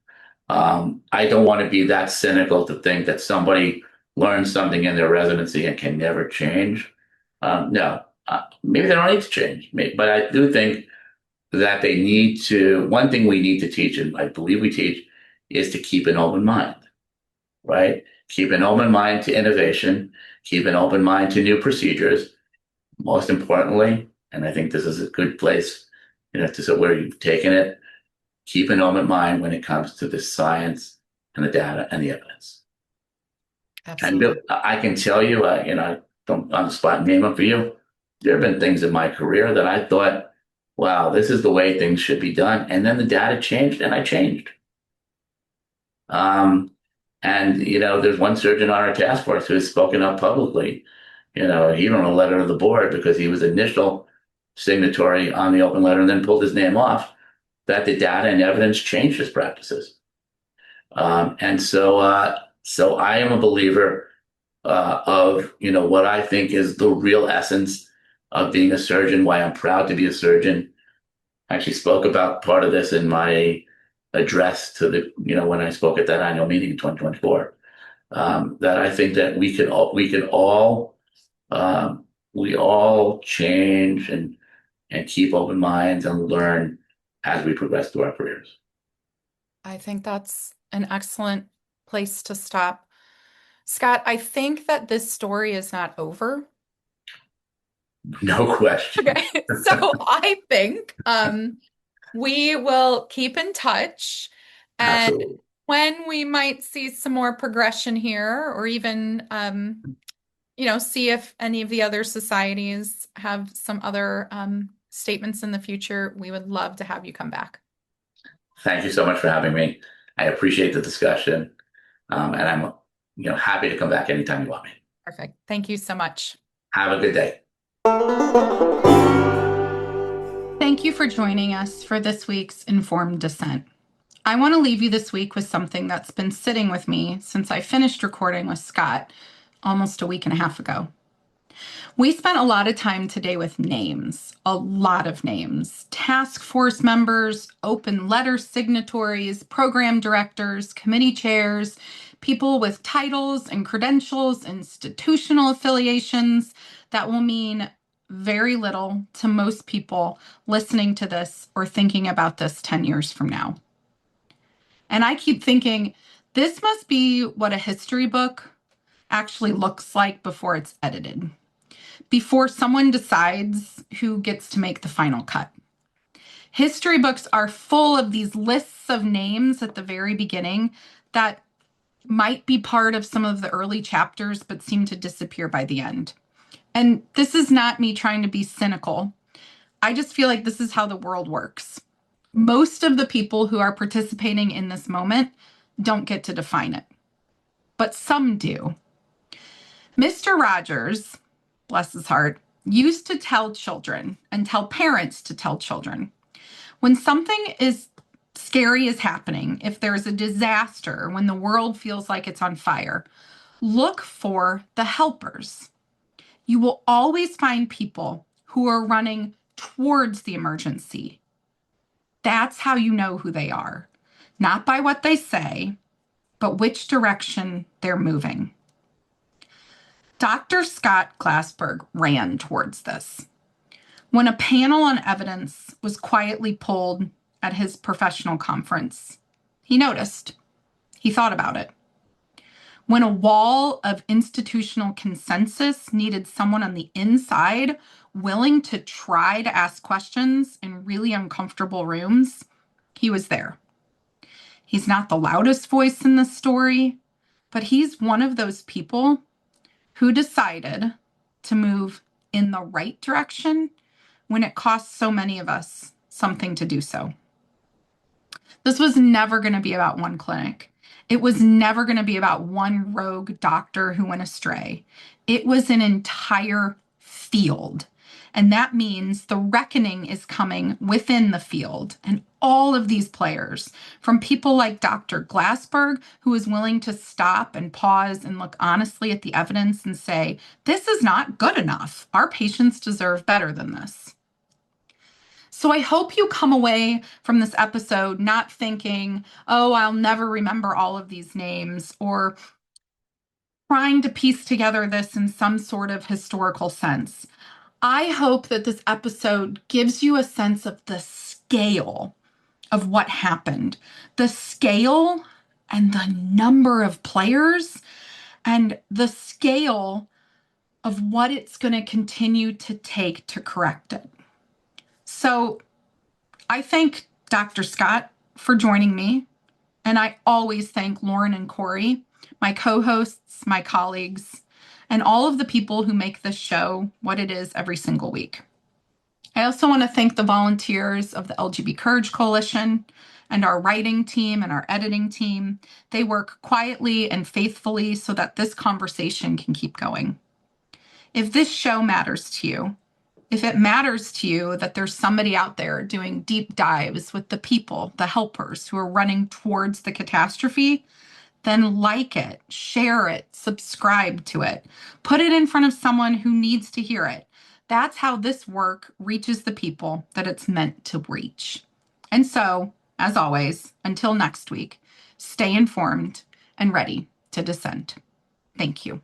I don't want to be that cynical to think that somebody learns something in their residency and can never change. No, maybe they don't need to change, but I do think that they need to. One thing we need to teach, and I believe we teach, is to keep an open mind, right? Keep an open mind to innovation, keep an open mind to new procedures. Most importantly, and I think this is a good place, to where you've taken it, keep an open mind when it comes to the science and the data and the evidence. Absolutely. And Bill, I can tell you, I don't on the spot name them for you. There have been things in my career that I thought, wow, this is the way things should be done. And then the data changed and I changed. There's one surgeon on our task force who has spoken up publicly. He wrote a letter to the board because he was initial signatory on the open letter and then pulled his name off, that the data and evidence changed his practices. So I am a believer of what I think is the real essence of being a surgeon, why I'm proud to be a surgeon. I actually spoke about part of this in my address to when I spoke at that annual meeting in 2024, that I think that we all change and keep open minds and learn as we progress through our careers. I think that's an excellent place to stop. Scott, I think that this story is not over. No question. Okay, so I think we will keep in touch, and Absolutely. when we might see some more progression here, or even see if any of the other societies have some other statements in the future, we would love to have you come back. Thank you so much for having me. I appreciate the discussion, and I'm happy to come back anytime you want me. Perfect. Thank you so much. Have a good day. Thank you for joining us for this week's Informed Dissent. I want to leave you this week with something that's been sitting with me since I finished recording with Scott almost a week and a half ago. We spent a lot of time today with names, a lot of names, task force members, open letter signatories, program directors, committee chairs, people with titles and credentials, institutional affiliations that will mean very little to most people listening to this or thinking about this 10 years from now. And I keep thinking, this must be what a history book actually looks like before it's edited, before someone decides who gets to make the final cut. History books are full of these lists of names at the very beginning that might be part of some of the early chapters, but seem to disappear by the end. And this is not me trying to be cynical. I just feel like this is how the world works. Most of the people who are participating in this moment don't get to define it, but some do. Mr. Rogers, bless his heart, used to tell children and tell parents to tell children, when something is scary is happening, if there's a disaster, when the world feels like it's on fire, look for the helpers. You will always find people who are running towards the emergency. That's how you know who they are, not by what they say, but which direction they're moving. Dr. Scot Glasberg ran towards this. When a panel on evidence was quietly pulled at his professional conference, he noticed. He thought about it. When a wall of institutional consensus needed someone on the inside willing to try to ask questions in really uncomfortable rooms, he was there. He's not the loudest voice in the story, but he's one of those people who decided to move in the right direction when it cost so many of us something to do so. This was never going to be about one clinic. It was never going to be about one rogue doctor who went astray. It was an entire field. And that means the reckoning is coming within the field. And all of these players, from people like Dr. Glasberg, who is willing to stop and pause and look honestly at the evidence and say, this is not good enough. Our patients deserve better than this. So I hope you come away from this episode not thinking, oh, I'll never remember all of these names, or trying to piece together this in some sort of historical sense. I hope that this episode gives you a sense of the scale of what happened, the scale and the number of players, and the scale of what it's going to continue to take to correct it. So I thank Dr. Scott for joining me, and I always thank Lauren and Corey, my co-hosts, my colleagues, and all of the people who make this show what it is every single week. I also want to thank the volunteers of the LGBT Courage Coalition and our writing team and our editing team. They work quietly and faithfully so that this conversation can keep going. If this show matters to you, if it matters to you that there's somebody out there doing deep dives with the people, the helpers who are running towards the catastrophe, then like it, share it, subscribe to it, put it in front of someone who needs to hear it. That's how this work reaches the people that it's meant to reach. And so, as always, until next week, stay informed and ready to dissent. Thank you.